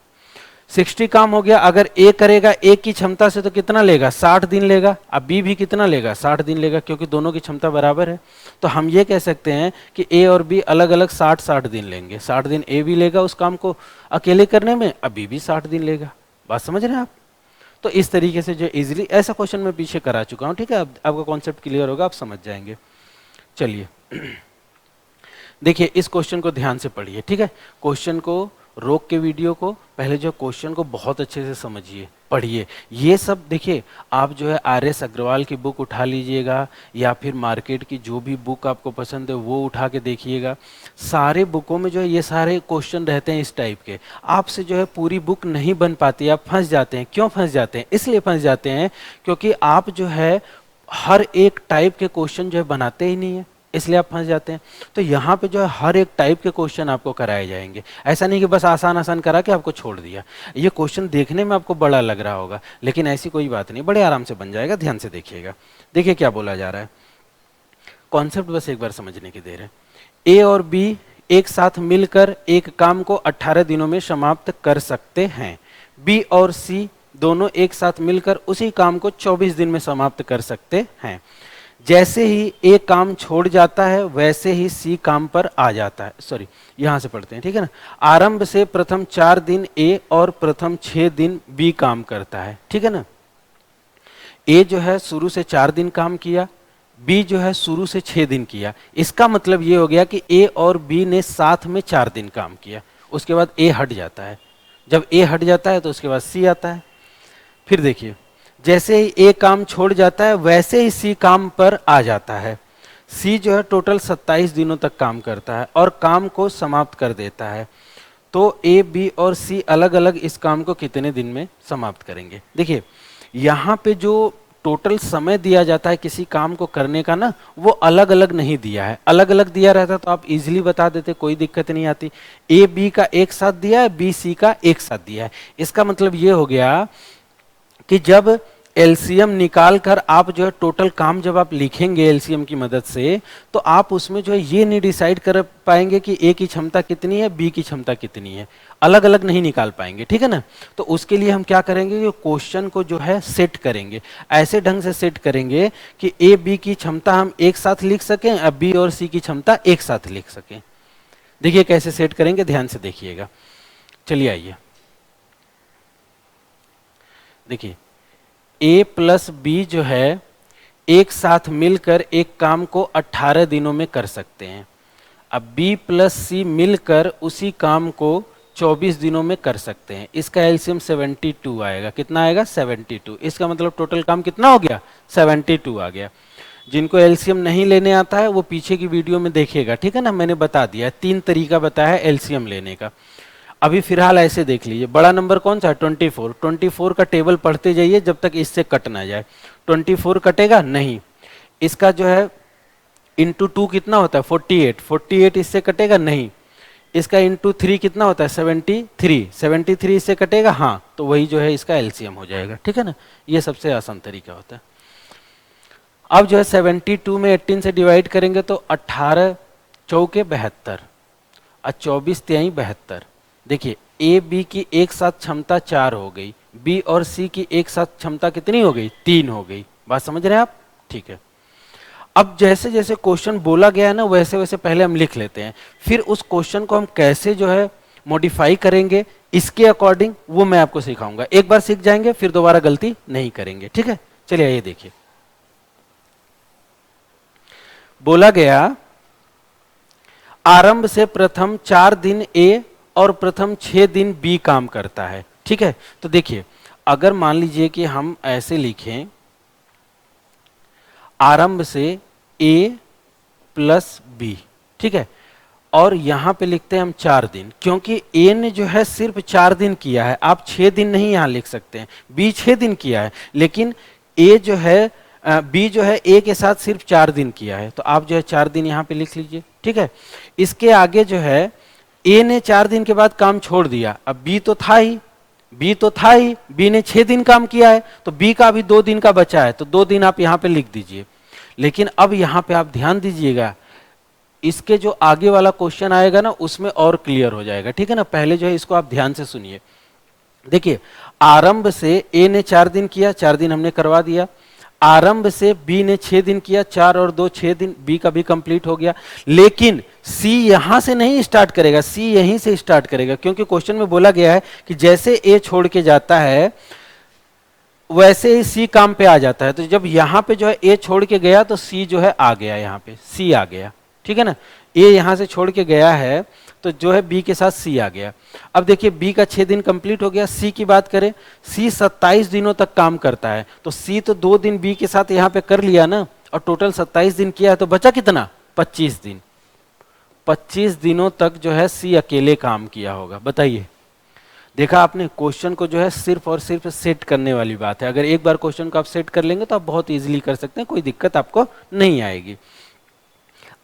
60 काम हो गया। अगर ए करेगा ए की क्षमता से तो कितना लेगा, 60 दिन लेगा। अब बी भी कितना लेगा, 60 दिन लेगा, क्योंकि दोनों की क्षमता बराबर है। तो हम ये कह सकते हैं कि ए और बी अलग अलग 60-60 दिन लेंगे। 60 दिन ए भी लेगा उस काम को अकेले करने में, अब बी भी 60 दिन लेगा। बात समझ रहे हैं आप? तो इस तरीके से जो इजीली, ऐसा क्वेश्चन मैं पीछे करा चुका हूं। ठीक है, अब आपका कॉन्सेप्ट क्लियर होगा, आप समझ जाएंगे। चलिए देखिए इस क्वेश्चन को ध्यान से पढ़िए। ठीक है, क्वेश्चन को रोक के वीडियो को पहले जो क्वेश्चन को बहुत अच्छे से समझिए, पढ़िए। ये सब देखिए, आप जो है RS अग्रवाल की बुक उठा लीजिएगा या फिर मार्केट की जो भी बुक आपको पसंद है वो उठा के देखिएगा। सारे बुकों में जो है ये सारे क्वेश्चन रहते हैं इस टाइप के। आपसे जो है पूरी बुक नहीं बन पाती, आप फंस जाते हैं। क्यों फंस जाते हैं? इसलिए फंस जाते हैं क्योंकि आप जो है हर एक टाइप के क्वेश्चन जो है बनाते ही नहीं है, इसलिए आप फंस जाते हैं। तो यहाँ पे जो है हर एक टाइप के क्वेश्चन आपको कराए जाएंगे। ऐसा नहीं कि बस आसान आसान करा के आपको छोड़ दिया। ये क्वेश्चन देखने में आपको बड़ा लग रहा होगा, लेकिन ऐसी कोई बात नहीं, बड़े आराम से बन जाएगा। ध्यान से देखिएगा। देखिए क्या बोला जा रहा है, कॉन्सेप्ट बस एक बार समझने की देर है। ए और बी एक साथ मिलकर एक काम को 18 दिनों में समाप्त कर सकते हैं। बी और सी दोनों एक साथ मिलकर उसी काम को 24 दिन में समाप्त कर सकते हैं। जैसे ही ए काम छोड़ जाता है वैसे ही सी काम पर आ जाता है। सॉरी, यहां से पढ़ते हैं, ठीक है ना। आरंभ से प्रथम 4 दिन ए और प्रथम 6 दिन बी काम करता है। ठीक है ना, ए जो है शुरू से 4 दिन काम किया, बी जो है शुरू से 6 दिन किया। इसका मतलब ये हो गया कि ए और बी ने साथ में 4 दिन काम किया, उसके बाद ए हट जाता है। जब ए हट जाता है तो उसके बाद सी आता है। फिर देखिए, जैसे ही ए काम छोड़ जाता है वैसे ही सी काम पर आ जाता है। सी जो है टोटल 27 दिनों तक काम करता है और काम को समाप्त कर देता है। तो ए, बी और सी अलग अलग इस काम को कितने दिन में समाप्त करेंगे? देखिए यहाँ पे जो टोटल समय दिया जाता है किसी काम को करने का ना, वो अलग अलग नहीं दिया है। अलग अलग दिया रहता तो आप इजीली बता देते, कोई दिक्कत नहीं आती। ए बी का एक साथ दिया है, बी सी का एक साथ दिया है। इसका मतलब ये हो गया कि जब एलसीएम निकाल कर आप जो है टोटल काम जब आप लिखेंगे एलसीएम की मदद से, तो आप उसमें जो है ये नहीं डिसाइड कर पाएंगे कि ए की क्षमता कितनी है, बी की क्षमता कितनी है। अलग अलग नहीं निकाल पाएंगे, ठीक है ना। तो उसके लिए हम क्या करेंगे कि क्वेश्चन को जो है सेट करेंगे, ऐसे ढंग से सेट करेंगे कि ए बी की क्षमता हम एक साथ लिख सकें, अब बी और सी की क्षमता एक साथ लिख सकें। देखिए कैसे सेट करेंगे, ध्यान से देखिएगा। चलिए आइए, देखिए ए प्लस बी जो है एक साथ मिलकर एक काम को 18 दिनों में कर सकते हैं। अब बी प्लस सी मिलकर उसी काम को 24 दिनों में कर सकते हैं। इसका एलसीएम 72 आएगा। कितना आएगा? 72। इसका मतलब टोटल काम कितना हो गया? 72 आ गया। जिनको एलसीएम नहीं लेने आता है वो पीछे की वीडियो में देखिएगा, ठीक है ना। मैंने बता दिया, 3 तरीका बताया है एलसीएम लेने का। अभी फिलहाल ऐसे देख लीजिए, बड़ा नंबर कौन सा है? 24। 24 का टेबल पढ़ते जाइए जब तक इससे कट ना जाए। 24 कटेगा नहीं। इसका जो है इंटू 2 कितना होता है? 48। 48 इससे कटेगा नहीं। इसका इंटू 3 कितना होता है? 73। 73 इससे कटेगा, हाँ, तो वही जो है इसका एलसीएम हो जाएगा, ठीक है ना। ये सबसे आसान तरीका होता है। अब जो है 72 में 18 से डिवाइड करेंगे तो 18 चौके 72 और 24 तिहाई 72। देखिए ए बी की एक साथ क्षमता 4 हो गई, बी और सी की एक साथ क्षमता कितनी हो गई, 3 हो गई। बात समझ रहे हैं आप? ठीक है। अब जैसे जैसे क्वेश्चन बोला गया है ना, वैसे वैसे पहले हम लिख लेते हैं, फिर उस क्वेश्चन को हम कैसे जो है मॉडिफाई करेंगे इसके अकॉर्डिंग वो मैं आपको सिखाऊंगा। एक बार सीख जाएंगे फिर दोबारा गलती नहीं करेंगे, ठीक है। चलिए ये देखिए, बोला गया आरंभ से प्रथम 4 दिन ए और प्रथम 6 दिन बी काम करता है, ठीक है। तो देखिए, अगर मान लीजिए कि हम ऐसे लिखें, आरंभ से ए प्लस बी, ठीक है, और यहां पे लिखते हैं हम 4 दिन, क्योंकि ए ने जो है सिर्फ 4 दिन किया है, आप 6 दिन नहीं यहां लिख सकते हैं। बी 6 दिन किया है, लेकिन ए जो है बी जो है ए के साथ सिर्फ 4 दिन किया है, तो आप जो है 4 दिन यहां पे लिख लीजिए, ठीक है। इसके आगे जो है ए ने 4 दिन के बाद काम छोड़ दिया, अब बी तो था ही, बी ने 6 दिन काम किया है, तो बी का अभी 2 दिन का बचा है, तो 2 दिन आप यहां पे लिख दीजिए। लेकिन अब यहां पे आप ध्यान दीजिएगा, इसके जो आगे वाला क्वेश्चन आएगा ना उसमें और क्लियर हो जाएगा, ठीक है ना। पहले जो है इसको आप ध्यान से सुनिए। देखिए, आरंभ से ए ने 4 दिन किया, 4 दिन हमने करवा दिया। आरंभ से बी ने 6 दिन किया, 4 और 2 6 दिन, बी का भी कंप्लीट हो गया। लेकिन सी यहां से नहीं स्टार्ट करेगा, सी यहीं से स्टार्ट करेगा, क्योंकि क्वेश्चन में बोला गया है कि जैसे ए छोड़ के जाता है वैसे ही सी काम पे आ जाता है। तो जब यहां पे जो है ए छोड़ के गया तो सी जो है आ गया, यहां पे सी आ गया, ठीक है ना। ए यहां से छोड़ के गया है तो जो है बी के साथ सी आ गया। अब देखिए, बी का 6 दिन कंप्लीट हो गया। सी की बात करें, सी 27 दिनों तक काम करता है, तो सी तो 2 दिन बी के साथ यहां पे कर लिया ना, और टोटल 27 दिन किया है, तो बचा कितना, 25 दिन। 25 दिनों तक जो है सी अकेले काम किया होगा। बताइए, देखा आपने, क्वेश्चन को जो है सिर्फ और सिर्फ सेट करने वाली बात है। अगर एक बार क्वेश्चन को आप सेट कर लेंगे तो आप बहुत इजीली कर सकते हैं, कोई दिक्कत आपको नहीं आएगी।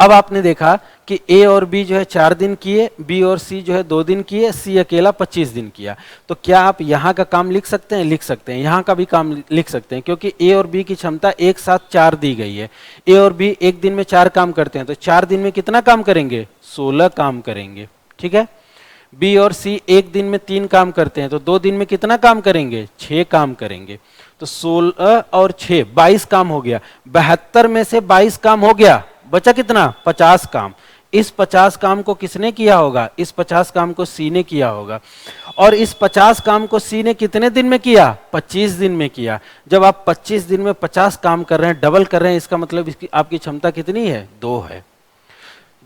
अब आपने देखा कि ए और बी जो है 4 दिन किए, बी और सी जो है 2 दिन किए, सी अकेला 25 दिन किया। तो क्या आप यहाँ का काम लिख सकते हैं? लिख सकते हैं। यहाँ का भी काम लिख सकते हैं, क्योंकि ए और बी की क्षमता एक साथ 4 दी गई है। ए और बी एक दिन में 4 काम करते हैं, तो 4 दिन में कितना काम करेंगे, 16 काम करेंगे, ठीक है। बी और सी एक दिन में 3 काम करते हैं, तो 2 दिन में कितना काम करेंगे, 6 काम करेंगे। तो 16 और 6 22 काम हो गया। 72 में से 22 काम हो गया, बचा कितना, 50 काम। इस 50 काम को किसने किया होगा, इस 50 काम को सी ने किया होगा। और इस 50 काम को सी ने कितने दिन में किया, 25 दिन में किया। जब आप 25 दिन में 50 काम कर रहे हैं, डबल कर रहे हैं, इसका मतलब इसकी आपकी क्षमता कितनी है, 2 है।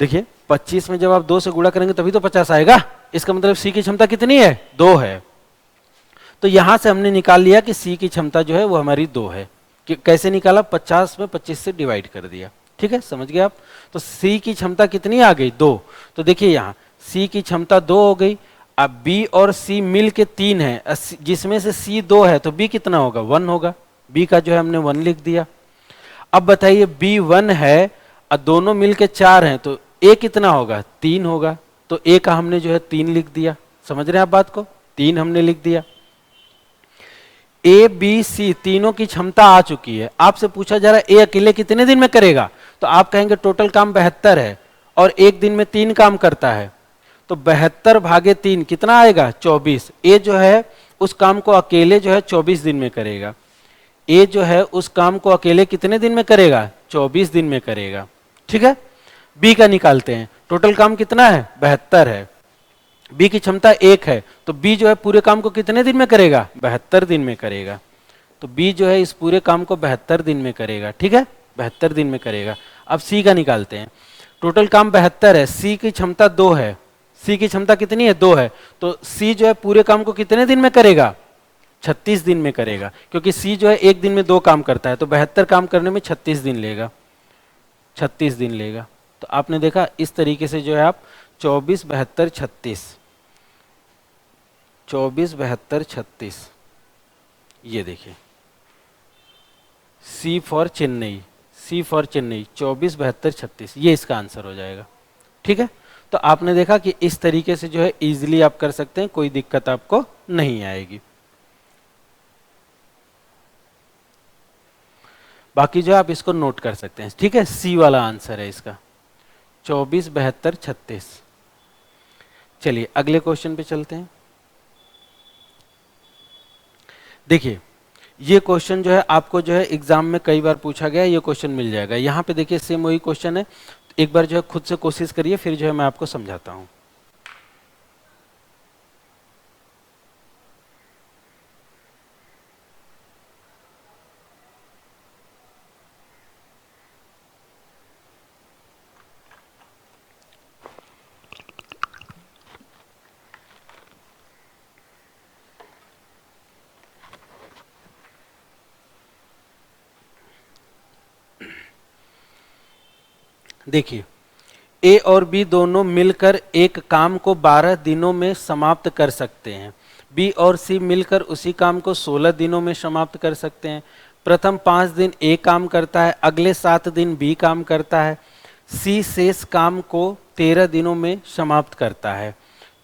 देखिए, 25 में जब आप 2 से गुणा करेंगे तभी तो 50 आएगा, इसका मतलब सी की क्षमता कितनी है, 2 है। तो यहां से हमने निकाल लिया कि सी की क्षमता जो है वो हमारी 2 है। कि कैसे निकाला, 50 में 25 से डिवाइड कर दिया, ठीक है, समझ गए आप। तो सी की क्षमता कितनी आ गई, 2। तो देखिए यहां सी की क्षमता 2 हो गई। अब बी और सी मिल के 3 है, जिसमें से सी 2 है, तो बी कितना होगा, 1 होगा। बी का जो है हमने 1 लिख दिया। अब बताइए, बी 1 है और दोनों मिल के 4 हैं, तो ए कितना होगा, 3 होगा। तो ए का हमने जो है 3 लिख दिया। समझ रहे हैं आप बात को, 3 हमने लिख दिया। ए बी सी तीनों की क्षमता आ चुकी है। आपसे पूछा जा रहा है ए अकेले कितने दिन में करेगा, तो आप कहेंगे टोटल काम 72 है और एक दिन में 3 काम करता है, तो 72 भागे 3 कितना आएगा, 24। ए जो है उस काम को अकेले जो है 24 दिन में करेगा। ए जो है उस काम को अकेले कितने दिन में करेगा, 24 दिन में करेगा, ठीक है। बी का निकालते हैं, टोटल काम कितना है, 72 है। बी की क्षमता 1 है, तो बी जो है पूरे काम को कितने दिन में करेगा, 72 दिन में करेगा। तो बी जो है इस पूरे काम को 72 दिन में करेगा, ठीक है, 72 दिन में करेगा। अब सी का निकालते हैं, टोटल काम 72 है, सी की क्षमता 2 है। सी की क्षमता कितनी है, 2 है, तो सी जो है पूरे काम को कितने दिन में करेगा, 36 दिन में करेगा, क्योंकि सी जो है एक दिन में 2 काम करता है, तो 72 काम करने में 36 दिन लेगा, 36 दिन लेगा। तो आपने देखा इस तरीके से जो है आप 24 72 36, 24 72 36, ये देखिए C for Chennai, C for Chennai 24 72 36, ये इसका आंसर हो जाएगा, ठीक है। तो आपने देखा कि इस तरीके से जो है इजीली आप कर सकते हैं, कोई दिक्कत आपको नहीं आएगी। बाकी जो आप इसको नोट कर सकते हैं, ठीक है, सी वाला आंसर है इसका, 24 72 36। चलिए अगले क्वेश्चन पे चलते हैं। देखिए ये क्वेश्चन जो है आपको जो है एग्जाम में कई बार पूछा गया है, ये क्वेश्चन मिल जाएगा। यहाँ पे देखिए सेम वही क्वेश्चन है, एक बार जो है खुद से कोशिश करिए, फिर जो है मैं आपको समझाता हूँ। देखिए ए और बी दोनों मिलकर एक काम को 12 दिनों में समाप्त कर सकते हैं। बी और सी मिलकर उसी काम को 16 दिनों में समाप्त कर सकते हैं। प्रथम 5 दिन ए काम करता है, अगले 7 दिन बी काम करता है। सी शेष काम को 13 दिनों में समाप्त करता है।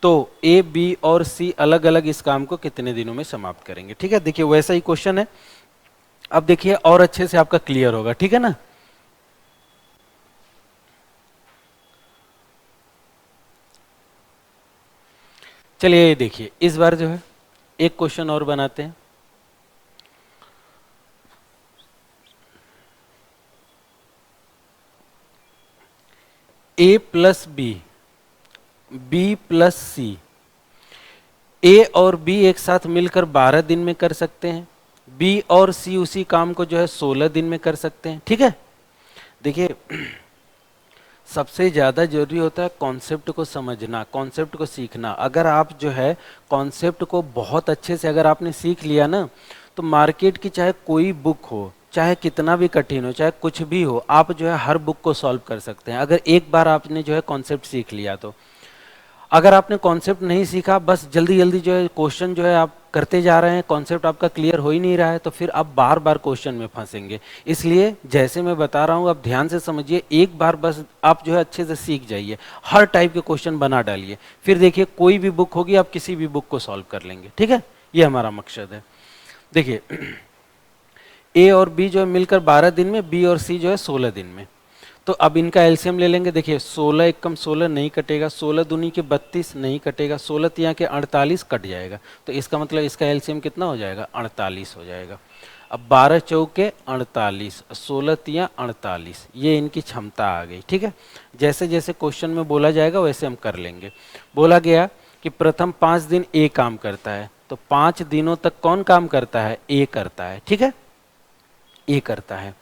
तो ए बी और सी अलग अलग इस काम को कितने दिनों में समाप्त करेंगे। ठीक है, देखिए वैसा ही क्वेश्चन है। अब देखिए और अच्छे से आपका क्लियर होगा, ठीक है ना। चलिए देखिए इस बार जो है एक क्वेश्चन और बनाते हैं। ए प्लस बी, बी प्लस सी, ए और बी एक साथ मिलकर 12 दिन में कर सकते हैं। बी और सी उसी काम को जो है 16 दिन में कर सकते हैं। ठीक है, देखिए सबसे ज़्यादा जरूरी होता है कॉन्सेप्ट को समझना, कॉन्सेप्ट को सीखना। अगर आप जो है कॉन्सेप्ट को बहुत अच्छे से अगर आपने सीख लिया ना, तो मार्केट की चाहे कोई बुक हो, चाहे कितना भी कठिन हो, चाहे कुछ भी हो, आप जो है हर बुक को सॉल्व कर सकते हैं अगर एक बार आपने जो है कॉन्सेप्ट सीख लिया तो। अगर आपने कॉन्सेप्ट नहीं सीखा, बस जल्दी जल्दी जो है क्वेश्चन जो है आप करते जा रहे हैं, कॉन्सेप्ट आपका क्लियर हो ही नहीं रहा है, तो फिर आप बार बार क्वेश्चन में फंसेंगे। इसलिए जैसे मैं बता रहा हूँ आप ध्यान से समझिए, एक बार बस आप जो है अच्छे से सीख जाइए, हर टाइप के क्वेश्चन बना डालिए, फिर देखिए कोई भी बुक होगी आप किसी भी बुक को सॉल्व कर लेंगे। ठीक है, ये हमारा मकसद है। देखिए ए और बी जो है मिलकर 12 दिन में, बी और सी जो है 16 दिन में। तो अब इनका एलसीएम ले लेंगे। देखिए 16 एकम 16 नहीं कटेगा, 16 दूनी के 32 नहीं कटेगा, 16 तिया के 48 कट जाएगा। तो इसका मतलब इसका एलसीएम कितना हो जाएगा, 48 हो जाएगा। अब 12 चौके 48, 16 तिया 48, ये इनकी क्षमता आ गई। ठीक है, जैसे जैसे क्वेश्चन में बोला जाएगा वैसे हम कर लेंगे। बोला गया कि प्रथम 5 दिन ए काम करता है, तो 5 दिनों तक कौन काम करता है, ए करता है। ठीक है, ए करता है।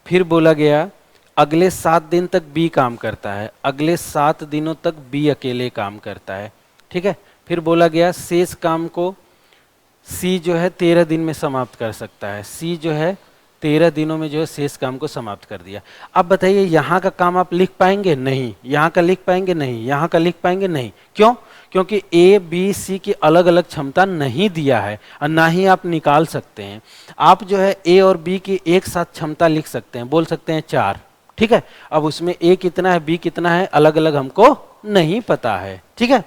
फिर बोला गया अगले 7 दिन तक बी काम करता है, अगले 7 दिनों तक बी अकेले काम करता है। ठीक है, फिर बोला गया शेष काम को सी जो है 13 दिन में समाप्त कर सकता है। सी जो है 13 दिनों में जो है शेष काम को समाप्त कर दिया। अब बताइए यहाँ का काम आप लिख पाएंगे, नहीं। यहाँ का लिख पाएंगे, नहीं। यहाँ का लिख पाएंगे, नहीं। क्यों? क्योंकि ए बी सी की अलग अलग क्षमता नहीं दिया है और ना ही आप निकाल सकते हैं। आप जो है ए और बी की एक साथ क्षमता लिख सकते हैं, बोल सकते हैं 4। ठीक है, अब उसमें ए कितना है, बी कितना है, अलग अलग हमको नहीं पता है। ठीक है,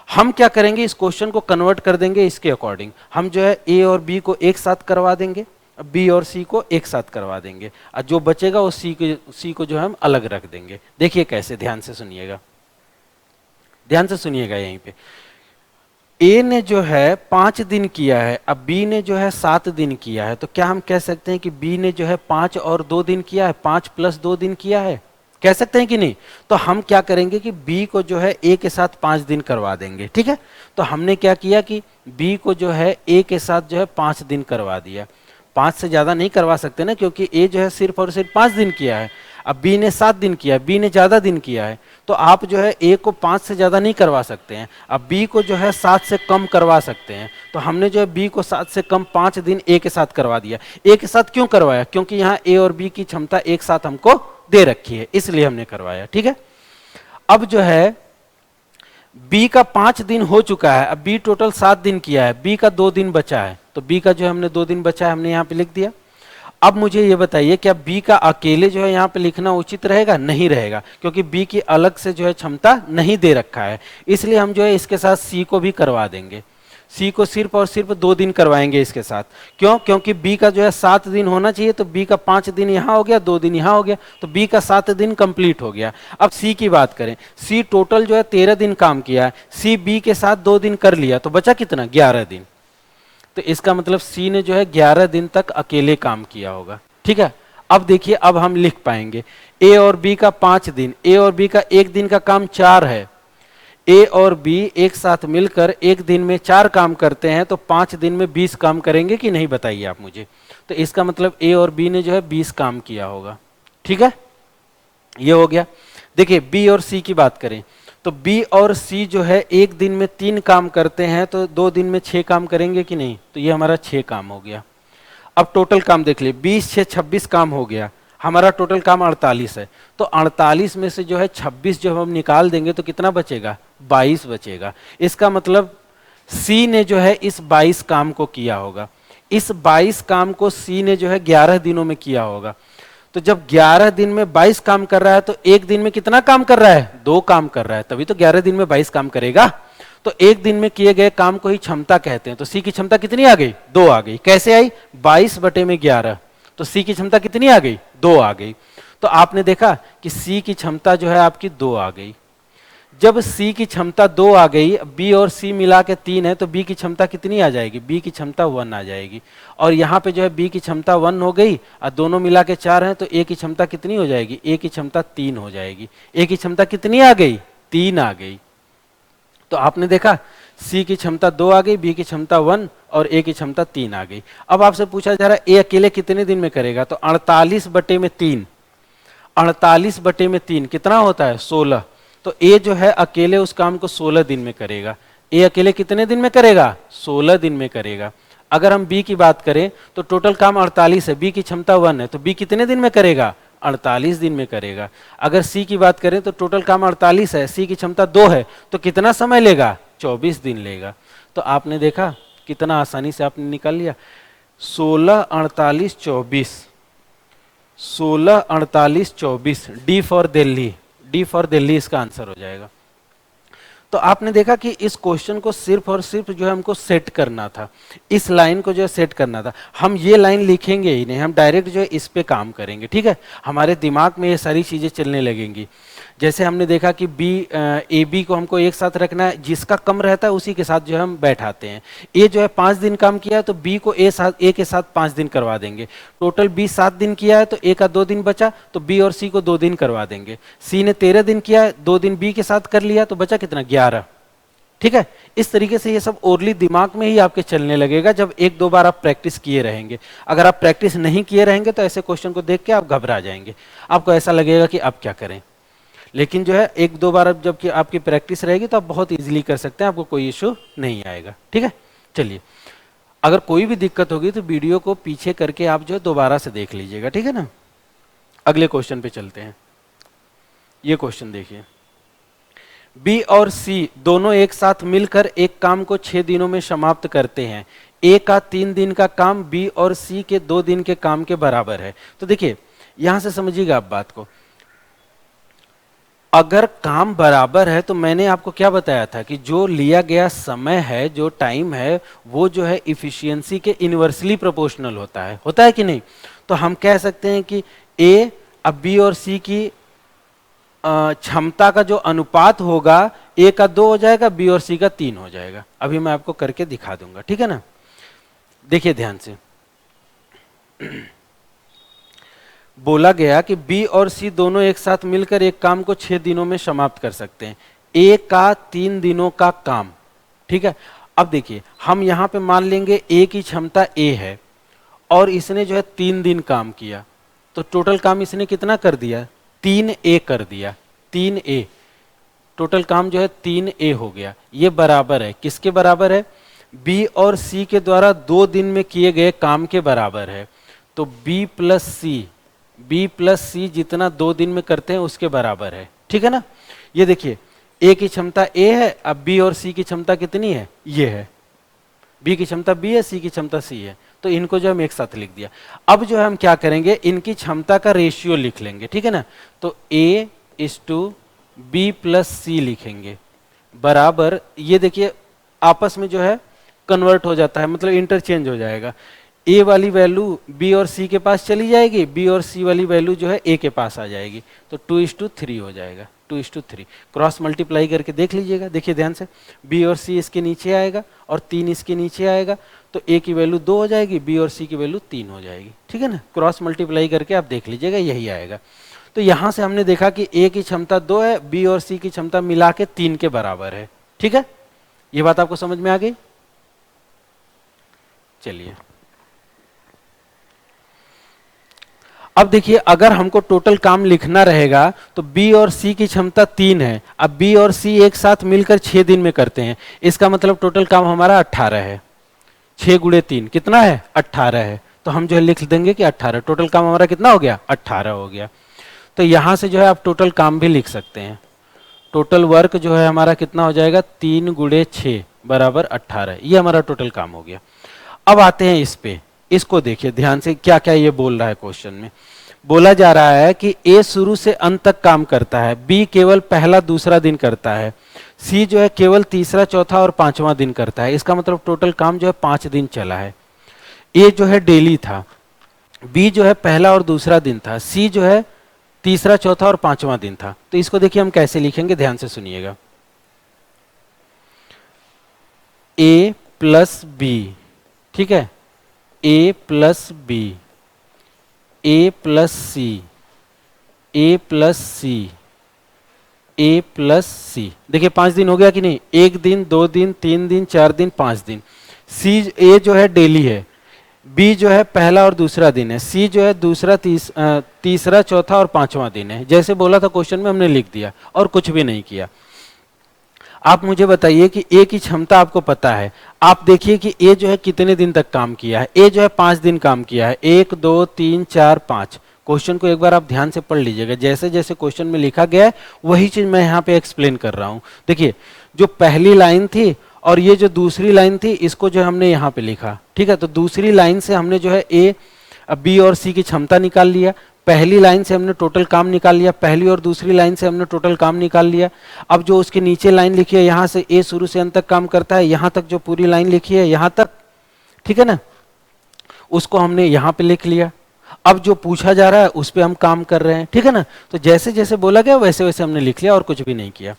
हम क्या करेंगे, इस क्वेश्चन को कन्वर्ट कर देंगे इसके अकॉर्डिंग। हम जो है ए और बी को एक साथ करवा देंगे, बी और सी को एक साथ करवा देंगे, और जो बचेगा वो सी को जो है हम अलग रख देंगे। देखिए कैसे, ध्यान से सुनिएगा, ध्यान से सुनिएगा। यहीं पे ए ने जो है 5 दिन किया है, अब बी ने जो है 7 दिन किया है, तो क्या हम कह सकते हैं कि बी ने जो है 5 और 2 दिन किया है, 5 प्लस 2 दिन किया है, कह सकते हैं कि नहीं? तो हम क्या करेंगे कि बी को जो है ए के साथ 5 दिन करवा देंगे। ठीक है, तो हमने क्या किया कि बी को जो है ए के साथ जो है 5 दिन करवा दिया। 5 से ज्यादा नहीं करवा सकते ना, क्योंकि ए जो है सिर्फ और सिर्फ 5 दिन किया है, अब बी ने 7 दिन किया है, बी ने ज्यादा दिन किया है, तो आप जो है ए को 5 से ज्यादा नहीं करवा सकते हैं। अब बी को जो है 7 से कम करवा सकते हैं, तो हमने जो है बी को 7 से कम 5 दिन ए के साथ करवा दिया। ए के साथ क्यों करवाया? क्योंकि यहाँ ए और बी की क्षमता एक साथ हमको दे रखी है, इसलिए हमने करवाया। ठीक है, अब जो है बी का 5 दिन हो चुका है, अब बी टोटल 7 दिन किया है, बी का 2 दिन बचा है, तो बी का जो हमने 2 दिन बचा है हमने यहाँ पे लिख दिया। अब मुझे ये बताइए क्या बी का अकेले जो है यहाँ पे लिखना उचित रहेगा? नहीं रहेगा, क्योंकि बी की अलग से जो है क्षमता नहीं दे रखा है, इसलिए हम जो है इसके साथ सी को भी करवा देंगे। सी को सिर्फ और सिर्फ 2 दिन करवाएंगे इसके साथ। क्यों? क्योंकि बी का जो है 7 दिन होना चाहिए, तो बी का 5 दिन यहाँ हो गया, 2 दिन यहाँ हो गया, तो बी का 7 दिन कंप्लीट हो गया। अब सी की बात करें, सी टोटल जो है 13 दिन काम किया है, सी बी के साथ 2 दिन कर लिया, तो बचा कितना? 11 दिन। तो इसका मतलब सी ने जो है 11 दिन तक अकेले काम किया होगा। ठीक है, अब देखिए, अब हम लिख पाएंगे ए और बी का 5 दिन, ए और बी का एक दिन का काम 4 है। ए और बी एक साथ मिलकर एक दिन में 4 काम करते हैं, तो 5 दिन में 20 काम करेंगे कि नहीं, बताइए आप मुझे। तो इसका मतलब ए और बी ने जो है 20 काम किया होगा। ठीक है, ये हो गया। देखिए बी और सी की बात करें तो बी और सी जो है एक दिन में 3 काम करते हैं, तो 2 दिन में 6 काम करेंगे कि नहीं, तो ये हमारा 6 काम हो गया। अब टोटल काम देख लिए, 20 6 26 काम हो गया, हमारा टोटल काम 48 है। तो 48 में से जो है 26 जब हम निकाल देंगे तो कितना बचेगा, 22 बचेगा। इसका मतलब सी ने जो है इस 22 काम को किया होगा। इस 22 काम को सी ने जो है 11 दिनों में किया होगा। तो जब 11 दिन में 22 काम कर रहा है, तो एक दिन में कितना काम कर रहा है, 2 काम कर रहा है, तभी तो 11 दिन में 22 काम करेगा। तो एक दिन में किए गए काम को ही क्षमता कहते हैं। तो सी की क्षमता कितनी आ गई, 2 आ गई। कैसे आई, 22 बटे में 11, तो सी की क्षमता कितनी आ गई, 2 आ गई। तो आपने देखा कि सी की क्षमता जो है आपकी 2 आ गई। जब सी की क्षमता 2 आ गई, बी और सी मिला के 3 है, तो बी की क्षमता कितनी आ जाएगी, बी की क्षमता 1 आ जाएगी। और यहाँ पे जो है बी की क्षमता 1 हो गई, और दोनों मिला के 4 है, तो ए की क्षमता कितनी हो जाएगी, ए की क्षमता 3 हो जाएगी। ए की क्षमता कितनी आ गई, 3 आ गई। तो आपने देखा सी की क्षमता 2 आ गई, बी की क्षमता 1 और ए की क्षमता 3 आ गई। अब आपसे पूछा जा रहा है ए अकेले कितने दिन में करेगा, तो 48 बटे में 3, 48 बटे में 3 कितना होता है, 16। तो ए जो है अकेले उस काम को 16 दिन में करेगा। ए अकेले कितने दिन में करेगा, 16 दिन में करेगा। अगर हम बी की बात करें तो टोटल काम 48 है, बी की क्षमता 1 है, तो बी कितने दिन में करेगा, 48 दिन में करेगा। अगर सी की बात करें तो टोटल काम 48 है, सी की क्षमता 2 है, तो कितना समय लेगा, 24 दिन लेगा। तो आपने देखा कितना आसानी से आपने निकाल लिया, 16 48 24, 16 48 24, D for Delhi, D for Delhi इसका आंसर हो जाएगा। तो आपने देखा कि इस क्वेश्चन को सिर्फ और सिर्फ जो है हमको सेट करना था, इस लाइन को जो है सेट करना था। हम ये लाइन लिखेंगे ही नहीं, हम डायरेक्ट जो है इस पे काम करेंगे। ठीक है, हमारे दिमाग में ये सारी चीजें चलने लगेंगी। जैसे हमने देखा कि बी ए बी को हमको एक साथ रखना है, जिसका कम रहता है उसी के साथ जो है हम बैठाते हैं। ए जो है 5 दिन काम किया है, तो बी को ए के साथ 5 दिन करवा देंगे। टोटल बी 7 दिन किया है, तो ए का 2 दिन बचा, तो बी और सी को 2 दिन करवा देंगे। सी ने 13 दिन किया है, 2 दिन बी के साथ कर लिया, तो बचा कितना, 11। ठीक है, इस तरीके से ये सब ओरली दिमाग में ही आपके चलने लगेगा जब 1-2 बार आप प्रैक्टिस किए रहेंगे। अगर आप प्रैक्टिस नहीं किए रहेंगे तो ऐसे क्वेश्चन को देख के आप घबरा जाएंगे, आपको ऐसा लगेगा कि अब क्या करें। लेकिन जो है 1-2 बार अब जब आपकी प्रैक्टिस रहेगी तो आप बहुत इजीली कर सकते हैं, आपको कोई इशू नहीं आएगा। ठीक है, चलिए, अगर कोई भी दिक्कत होगी तो वीडियो को पीछे करके आप जो है दोबारा से देख लीजिएगा। ठीक है ना, अगले क्वेश्चन पे चलते हैं। ये क्वेश्चन देखिए, बी और सी दोनों एक साथ मिलकर एक काम को 6 दिनों में समाप्त करते हैं। ए का 3 दिन का काम बी और सी के 2 दिन के काम के बराबर है। तो देखिए यहां से समझिएगा आप बात को, अगर काम बराबर है तो मैंने आपको क्या बताया था कि जो लिया गया समय है, जो टाइम है, वो जो है इफिशियंसी के इनवर्सली प्रोपोर्शनल होता है कि नहीं। तो हम कह सकते हैं कि ए अब बी और सी की क्षमता का जो अनुपात होगा, ए का 2 हो जाएगा, बी और सी का 3 हो जाएगा। अभी मैं आपको करके दिखा दूंगा। ठीक है ना, देखिए ध्यान से, बोला गया कि बी और सी दोनों एक साथ मिलकर एक काम को 6 दिनों में समाप्त कर सकते हैं। ए का 3 दिनों का काम। ठीक है, अब देखिए हम यहां पे मान लेंगे ए की क्षमता ए है और इसने जो है 3 दिन काम किया, तो टोटल काम इसने कितना कर दिया, 3A कर दिया। 3A टोटल काम जो है 3A हो गया। ये बराबर है, किसके बराबर है, बी और सी के द्वारा 2 दिन में किए गए काम के बराबर है। तो बी प्लस सी जितना 2 दिन में करते हैं उसके बराबर है। ठीक है ना, ये देखिए ए की क्षमता ए है, अब बी और सी की क्षमता कितनी है, ये है। बी की क्षमता बी है, सी की क्षमता सी है, तो इनको जो हम एक साथ लिख दिया। अब जो है हम क्या करेंगे, इनकी क्षमता का रेशियो लिख लेंगे। ठीक है ना, तो A is to B plus C लिखेंगे बराबर, ये देखिए आपस में जो है कन्वर्ट हो जाता है, मतलब इंटरचेंज हो जाएगा। ए वाली वैल्यू बी और सी के पास चली जाएगी, बी और सी वाली वैल्यू जो है ए के पास आ जाएगी, तो 2:3 हो जाएगा। 2:3 क्रॉस मल्टीप्लाई करके देख लीजिएगा। देखिए ध्यान से, बी और सी इसके नीचे आएगा और 3 इसके नीचे आएगा, तो ए की वैल्यू 2 हो जाएगी, बी और सी की वैल्यू 3 हो जाएगी। ठीक है ना, क्रॉस मल्टीप्लाई करके आप देख लीजिएगा, यही आएगा। तो यहां से हमने देखा कि ए की क्षमता 2 है, बी और सी की क्षमता मिला के 3 के बराबर है। ठीक है, ये बात आपको समझ में आ गई। चलिए अब देखिए, अगर हमको टोटल काम लिखना रहेगा तो बी और सी की क्षमता 3 है। अब बी और सी एक साथ मिलकर 6 दिन में करते हैं, इसका मतलब टोटल काम हमारा 18 है। 6 गुणे 3 कितना है, 18 है। तो हम जो है लिख देंगे कि 18, टोटल काम हमारा कितना हो गया, 18 हो गया। तो यहां से जो है आप टोटल काम भी लिख सकते हैं। टोटल वर्क जो है हमारा कितना हो जाएगा, 3 गुणे 6 बराबर 18। ये हमारा टोटल काम हो गया। अब आते हैं इस पे, इसको देखिए ध्यान से, क्या क्या ये बोल रहा है क्वेश्चन में। बोला जा रहा है कि ए शुरू से अंत तक काम करता है, बी केवल पहला दूसरा दिन करता है, सी जो है केवल तीसरा चौथा और पांचवां दिन करता है। इसका मतलब टोटल काम जो है 5 दिन चला है। ए जो है डेली था, बी जो है पहला और दूसरा दिन था, सी जो है तीसरा चौथा और पांचवां दिन था। तो इसको देखिए हम कैसे लिखेंगे, ध्यान से सुनिएगा। ए प्लस बी, ठीक है, ए प्लस बी, ए प्लस सी, ए प्लस सी, ए प्लस सी। देखिए 5 दिन हो गया कि नहीं, 1 दिन 2 दिन 3 दिन 4 दिन 5 दिन। सी ए जो है डेली है, बी जो है पहला और दूसरा दिन है, सी जो है दूसरा तीसरा चौथा और पांचवा दिन है। जैसे बोला था क्वेश्चन में हमने लिख दिया और कुछ भी नहीं किया। आप मुझे बताइए कि ए की क्षमता आपको पता है। आप देखिए कि ए जो है कितने दिन तक काम किया है। ए जो है 5 दिन काम किया है, 1 2 3 4 5। क्वेश्चन को एक बार आप ध्यान से पढ़ लीजिएगा, जैसे जैसे क्वेश्चन में लिखा गया है वही चीज मैं यहाँ पे एक्सप्लेन कर रहा हूँ। देखिए जो पहली लाइन थी और ये जो दूसरी लाइन थी, इसको जो हमने यहाँ पे लिखा, ठीक है। तो दूसरी लाइन से हमने जो है ए, बी और सी की क्षमता निकाल लिया। पहली लाइन से हमने टोटल काम निकाल लिया, पहली और दूसरी लाइन से हमने टोटल काम निकाल लिया। अब जो उसके नीचे लाइन लिखी है, यहाँ से ए शुरू से अंत तक काम करता है, यहाँ तक जो पूरी लाइन लिखी है यहाँ तक, ठीक है ना, उसको हमने यहाँ पे लिख लिया। अब जो पूछा जा रहा है उस पर हम काम कर रहे हैं, ठीक है ना। तो जैसे जैसे बोला गया वैसे वैसे हमने लिख लिया और कुछ भी नहीं किया।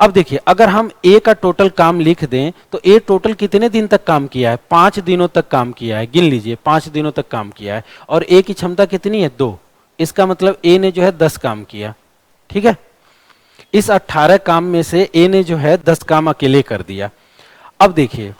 अब देखिए, अगर हम ए का टोटल काम लिख दें तो ए टोटल कितने दिन तक काम किया है, 5 दिनों तक काम किया है। गिन लीजिए, 5 दिनों तक काम किया है। और ए की क्षमता कितनी है, 2। इसका मतलब ए ने जो है 10 काम किया, ठीक है। इस 18 काम में से ए ने जो है 10 काम अकेले कर दिया। अब देखिए,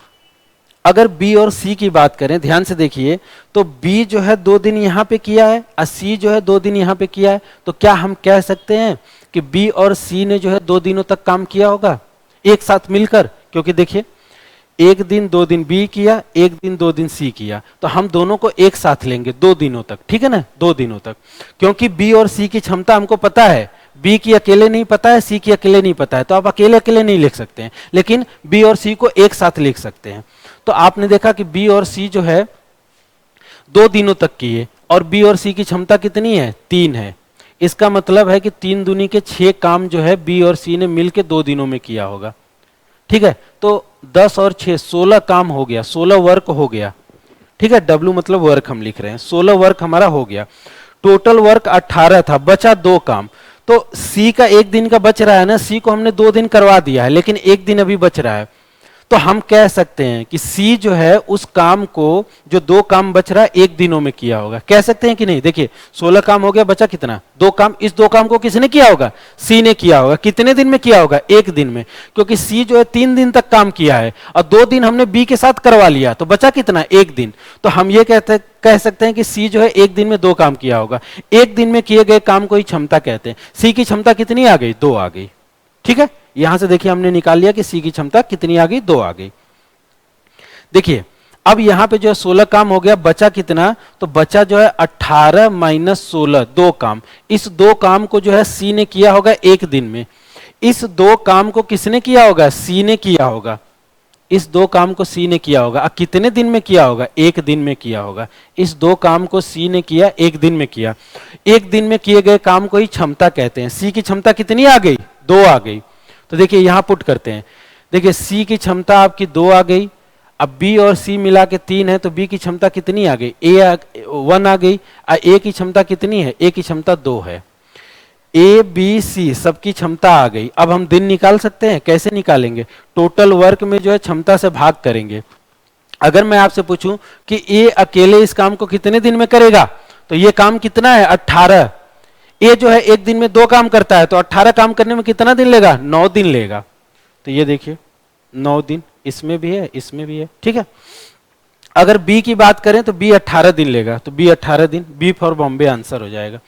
अगर बी और सी की बात करें, ध्यान से देखिए, तो बी जो है 2 दिन यहां पे किया है और सी जो है 2 दिन यहां पे किया है। तो क्या हम कह सकते हैं कि बी और सी ने जो है 2 दिनों तक काम किया होगा एक साथ मिलकर? क्योंकि देखिए 1 दिन 2 दिन बी किया, 1 दिन 2 दिन सी किया, तो हम दोनों को एक साथ लेंगे 2 दिनों तक, ठीक है ना, 2 दिनों तक। क्योंकि बी और सी की क्षमता हमको पता है, बी की अकेले नहीं पता है, सी की अकेले नहीं पता है, तो आप अकेले अकेले नहीं लिख सकते हैं, लेकिन बी और सी को एक साथ लिख सकते हैं। तो आपने देखा कि बी और सी जो है 2 दिनों तक किए, और बी और सी की क्षमता कितनी है, 3 है। इसका मतलब है कि 3 दूनी के 6 काम जो है बी और सी ने मिलकर 2 दिनों में किया होगा, ठीक है। तो 10 और 6 16 काम हो गया, 16 वर्क हो गया, ठीक है। डब्ल्यू मतलब वर्क हम लिख रहे हैं, 16 वर्क हमारा हो गया। टोटल वर्क 18 था, बचा 2 काम। तो सी का 1 दिन का बच रहा है ना, सी को हमने 2 दिन करवा दिया है, लेकिन 1 दिन अभी बच रहा है। तो हम कह सकते हैं कि सी जो है उस काम को, जो 2 काम बच रहा है, 1 दिनों में किया होगा। कह सकते हैं कि नहीं? देखिए 16 काम हो गया, बचा कितना, 2 काम। इस 2 काम को किसने किया होगा, सी ने किया होगा। कितने दिन में किया होगा, 1 दिन में, क्योंकि सी जो है 3 दिन तक काम किया है और 2 दिन हमने बी के साथ करवा लिया, तो बचा कितना, 1 दिन। तो हम ये कह सकते हैं कि सी जो है 1 दिन में 2 काम किया होगा। 1 दिन में किए गए काम को ही क्षमता कहते हैं। सी की क्षमता कितनी आ गई, 2 आ गई, ठीक है। यहां से देखिए हमने निकाल लिया कि सी की क्षमता कितनी आ गई, 2 आ गई। देखिए अब यहां पे जो है 16 काम हो गया, बचा कितना, तो बचा जो है 18 माइनस 16, 2 काम। इस 2 काम को जो है सी ने किया होगा 1 दिन में। इस 2 काम को किसने किया होगा, सी ने किया होगा। इस 2 काम को सी ने किया होगा। कितने दिन में किया होगा, 1 दिन में किया होगा। इस 2 काम को सी ने किया, 1 दिन में किया। 1 दिन में किए गए काम को ही क्षमता कहते हैं। सी की क्षमता कितनी आ गई, 2 आ गई। तो देखिए यहां पुट करते हैं, देखिए सी की क्षमता आपकी 2 आ गई। अब बी और सी मिला के 3 है, तो बी की क्षमता कितनी आ गई, 1 आ गई। ए की क्षमता कितनी है, ए की क्षमता 2 है। ए बी सी सबकी क्षमता आ गई। अब हम दिन निकाल सकते हैं, कैसे निकालेंगे, टोटल वर्क में जो है क्षमता से भाग करेंगे। अगर मैं आपसे पूछूं कि ए अकेले इस काम को कितने दिन में करेगा, तो ये काम कितना है 18। ए जो है एक दिन में 2 काम करता है, तो 18 काम करने में कितना दिन लेगा, 9 दिन लेगा। तो ये देखिए 9 दिन, इसमें भी है इसमें भी है, ठीक है। अगर बी की बात करें तो बी 18 दिन लेगा, तो बी 18 दिन, बी फॉर बॉम्बे आंसर हो जाएगा।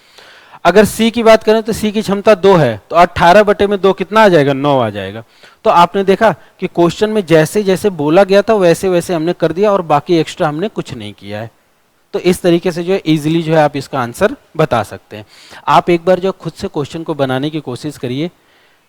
अगर सी की बात करें तो सी की क्षमता 2 है, तो 18 बटे में 2 कितना आ जाएगा, 9 आ जाएगा। तो आपने देखा कि क्वेश्चन में जैसे जैसे बोला गया था वैसे वैसे हमने कर दिया और बाकी एक्स्ट्रा हमने कुछ नहीं किया है। तो इस तरीके से जो है इजीली जो है आप इसका आंसर बता सकते हैं। आप एक बार जो खुद से क्वेश्चन को बनाने की कोशिश करिए,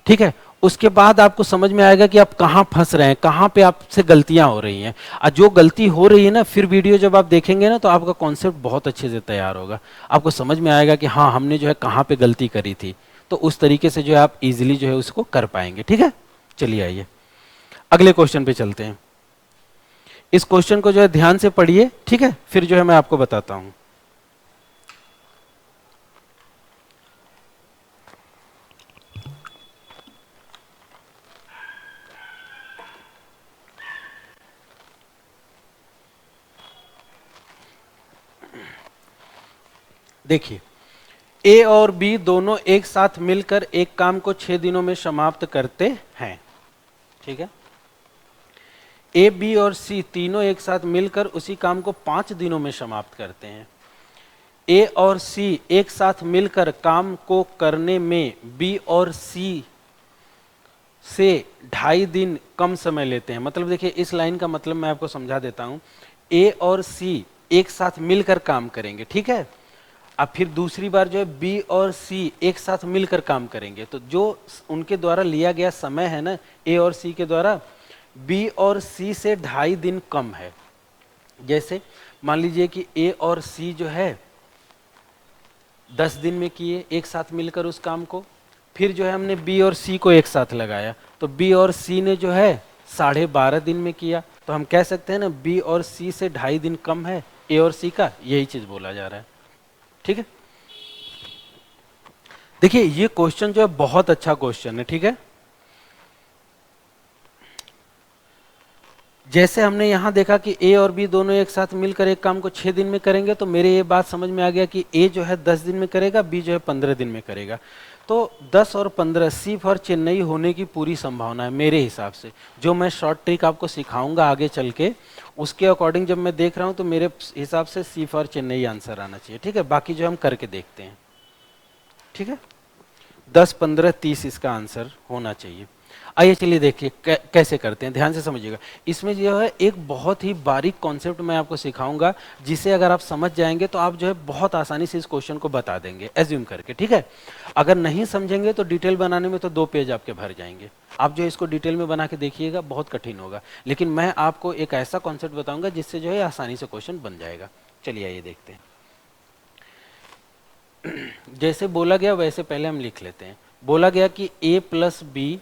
ठीक है। उसके बाद आपको समझ में आएगा कि आप कहाँ फंस रहे हैं, कहाँ पे आपसे गलतियां हो रही हैं। और जो गलती हो रही है ना, फिर वीडियो जब आप देखेंगे ना तो आपका कॉन्सेप्ट बहुत अच्छे से तैयार होगा। आपको समझ में आएगा कि हाँ हमने जो है कहाँ पे गलती करी थी। तो उस तरीके से जो है आप इजीली जो है उसको कर पाएंगे, ठीक है। चलिए आइए अगले क्वेश्चन पे चलते हैं। इस क्वेश्चन को जो है ध्यान से पढ़िए, ठीक है, फिर जो है मैं आपको बताता हूं। देखिए ए और बी दोनों एक साथ मिलकर एक काम को 6 दिनों में समाप्त करते हैं, ठीक है। ए बी और सी तीनों एक साथ मिलकर उसी काम को 5 दिनों में समाप्त करते हैं। ए और सी एक साथ मिलकर काम को करने में बी और सी से 2.5 दिन कम समय लेते हैं। मतलब देखिए इस लाइन का मतलब मैं आपको समझा देता हूं। ए और सी एक साथ मिलकर काम करेंगे, ठीक है। अब फिर दूसरी बार जो है बी और सी एक साथ मिलकर काम करेंगे, तो जो उनके द्वारा लिया गया समय है ना, ए और सी के द्वारा, बी और सी से 2.5 दिन कम है। जैसे मान लीजिए कि ए और सी जो है 10 दिन में किए एक साथ मिलकर उस काम को, फिर जो है हमने बी और सी को एक साथ लगाया, तो बी और सी ने जो है 12.5 दिन में किया। तो हम कह सकते हैं ना बी और सी से 2.5 दिन कम है ए और सी का, यही चीज बोला जा रहा है, ठीक है। देखिए ये क्वेश्चन जो है बहुत अच्छा क्वेश्चन है, ठीक है। जैसे हमने यहां देखा कि ए और बी दोनों एक साथ मिलकर एक काम को 6 दिन में करेंगे, तो मेरे ये बात समझ में आ गया कि ए जो है 10 दिन में करेगा, बी जो है 15 दिन में करेगा। तो 10 और 15 सी फॉर चेन्नई होने की पूरी संभावना है मेरे हिसाब से। जो मैं शॉर्ट ट्रिक आपको सिखाऊंगा आगे चल के, उसके अकॉर्डिंग जब मैं देख रहा हूं तो मेरे हिसाब से सी फॉर चेन्नई आंसर आना चाहिए, ठीक है। बाकी जो हम करके देखते हैं, ठीक है। 10, 15, 30 इसका आंसर होना चाहिए। आइए चलिए देखिए कैसे करते हैं, ध्यान से समझिएगा। इसमें जो है एक बहुत ही बारीक कॉन्सेप्ट मैं आपको सिखाऊंगा, जिसे अगर आप समझ जाएंगे तो आप जो है बहुत आसानी से इस क्वेश्चन को बता देंगे एज्यूम करके, ठीक है। अगर नहीं समझेंगे तो डिटेल बनाने में तो 2 पेज आपके भर जाएंगे। आप जो इसको डिटेल में बना के देखिएगा बहुत कठिन होगा, लेकिन मैं आपको एक ऐसा कॉन्सेप्ट बताऊंगा जिससे जो है आसानी से क्वेश्चन बन जाएगा। चलिए आइए देखते हैं। जैसे बोला गया वैसे पहले हम लिख लेते हैं। बोला गया कि ए प्लस बी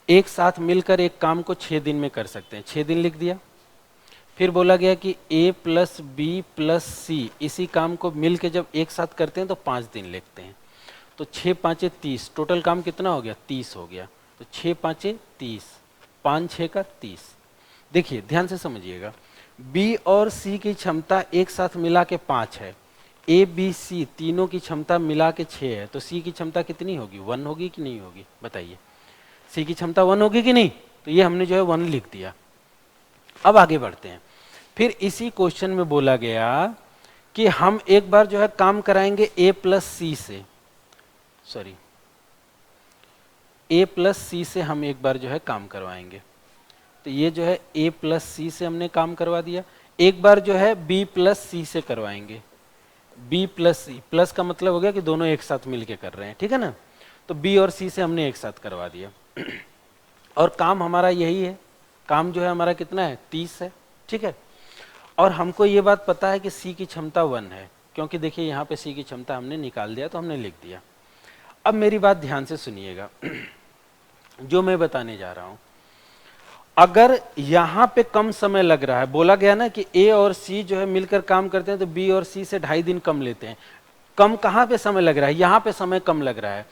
एक साथ मिलकर एक काम को 6 दिन में कर सकते हैं, 6 दिन लिख दिया। फिर बोला गया कि ए प्लस बी प्लस सी इसी काम को मिल के जब एक साथ करते हैं तो 5 दिन लिखते हैं। तो 6 5 30, टोटल काम कितना हो गया, 30 हो गया। तो 6 5 30, 5 6 का 30। देखिए ध्यान से समझिएगा, बी और सी की क्षमता एक साथ मिला के 5 है, ए बी सी तीनों की क्षमता मिला के 6 है, तो सी की क्षमता कितनी होगी, 1 होगी कि नहीं होगी, बताइए। सी की क्षमता 1 होगी कि नहीं, तो ये हमने जो है 1 लिख दिया। अब आगे बढ़ते हैं। फिर इसी क्वेश्चन में बोला गया कि हम एक बार जो है काम कराएंगे ए प्लस सी से, सॉरी ए प्लस सी से हम एक बार जो है काम करवाएंगे। तो ये जो है ए प्लस सी से हमने काम करवा दिया। एक बार जो है बी प्लस सी से करवाएंगे, बी प्लस सी, प्लस का मतलब हो गया कि दोनों एक साथ मिलके कर रहे हैं, ठीक है ना। तो बी और सी से हमने एक साथ करवा दिया और काम हमारा यही है, काम जो है हमारा कितना है, 30 है, ठीक है। और हमको ये बात पता है कि सी की क्षमता 1 है, क्योंकि देखिए यहाँ पे सी की क्षमता हमने निकाल दिया तो हमने लिख दिया। अब मेरी बात ध्यान से सुनिएगा जो मैं बताने जा रहा हूं। अगर यहां पे कम समय लग रहा है, बोला गया ना कि ए और सी जो है मिलकर काम करते हैं तो बी और सी से 2.5 दिन कम लेते हैं। कम कहां पे समय लग रहा है, यहां पे समय कम लग रहा है।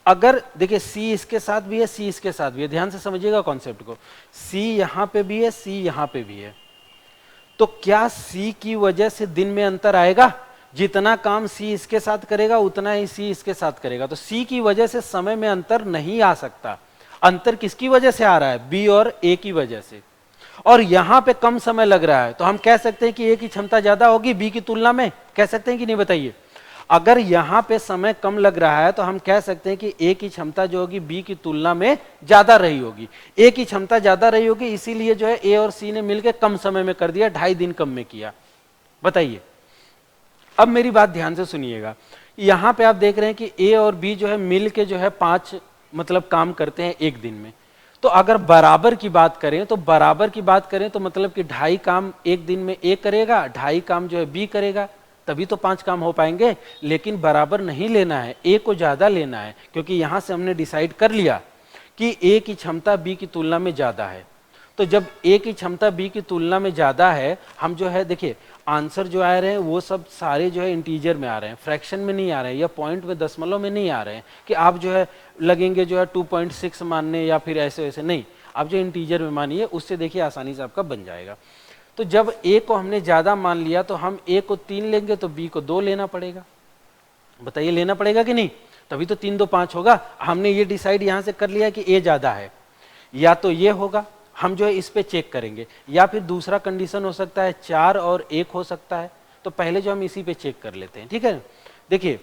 अगर देखिए सी इसके साथ भी है, सी इसके साथ भी है, ध्यान से समझिएगा कॉन्सेप्ट को। सी यहां पे भी है, सी यहां पे भी है, तो क्या सी की वजह से दिन में अंतर आएगा? जितना काम सी इसके साथ करेगा उतना ही सी इसके साथ करेगा, तो सी की वजह से समय में अंतर नहीं आ सकता। अंतर किसकी वजह से आ रहा है? बी और ए की वजह से। और यहां पे कम समय लग रहा है, तो हम कह सकते हैं कि ए की क्षमता ज्यादा होगी बी की तुलना में, कह सकते हैं कि नहीं? बताइए। अगर यहां पे समय कम लग रहा है तो हम कह सकते हैं कि ए की क्षमता जो होगी बी की तुलना में ज्यादा रही होगी। ए की क्षमता ज्यादा रही होगी, इसीलिए जो है ए और सी ने मिलकर कम समय में कर दिया, 2.5 दिन कम में किया। बताइए। अब मेरी बात ध्यान से सुनिएगा, यहां पे आप देख रहे हैं कि ए और बी जो है मिल के जो है 5 मतलब काम करते हैं एक दिन में। तो अगर बराबर की बात करें तो मतलब कि 2.5 काम एक दिन में ए करेगा, 2.5 काम जो है बी करेगा, तभी तो 5 काम हो पाएंगे। लेकिन बराबर नहीं लेना है, ए को ज्यादा लेना है, क्योंकि यहां से हमने डिसाइड कर लिया कि ए की क्षमता बी की तुलना में ज्यादा है। तो जब ए की क्षमता बी की तुलना में ज्यादा है, हम जो है देखिए आंसर जो आ रहे हैं वो सब सारे जो है इंटीजर में आ रहे हैं, फ्रैक्शन में नहीं आ रहे हैं या पॉइंट में, दशमलव में नहीं आ रहे हैं कि आप जो है लगेंगे जो है 2.6 मानने या फिर ऐसे वैसे नहीं। आप जो इंटीजर में मानिए, उससे देखिए आसानी से आपका बन जाएगा। तो जब ए को हमने ज्यादा मान लिया तो हम ए को 3 लेंगे तो बी को 2 लेना पड़ेगा। बताइए, लेना पड़ेगा कि नहीं? तभी तो 3 2 5 होगा। हमने ये डिसाइड यहां से कर लिया कि ए ज्यादा है, या तो ये होगा, हम जो है इस पे चेक करेंगे, या फिर दूसरा कंडीशन हो सकता है 4 और 1 हो सकता है। तो पहले जो हम इसी पे चेक कर लेते हैं, ठीक है। देखिए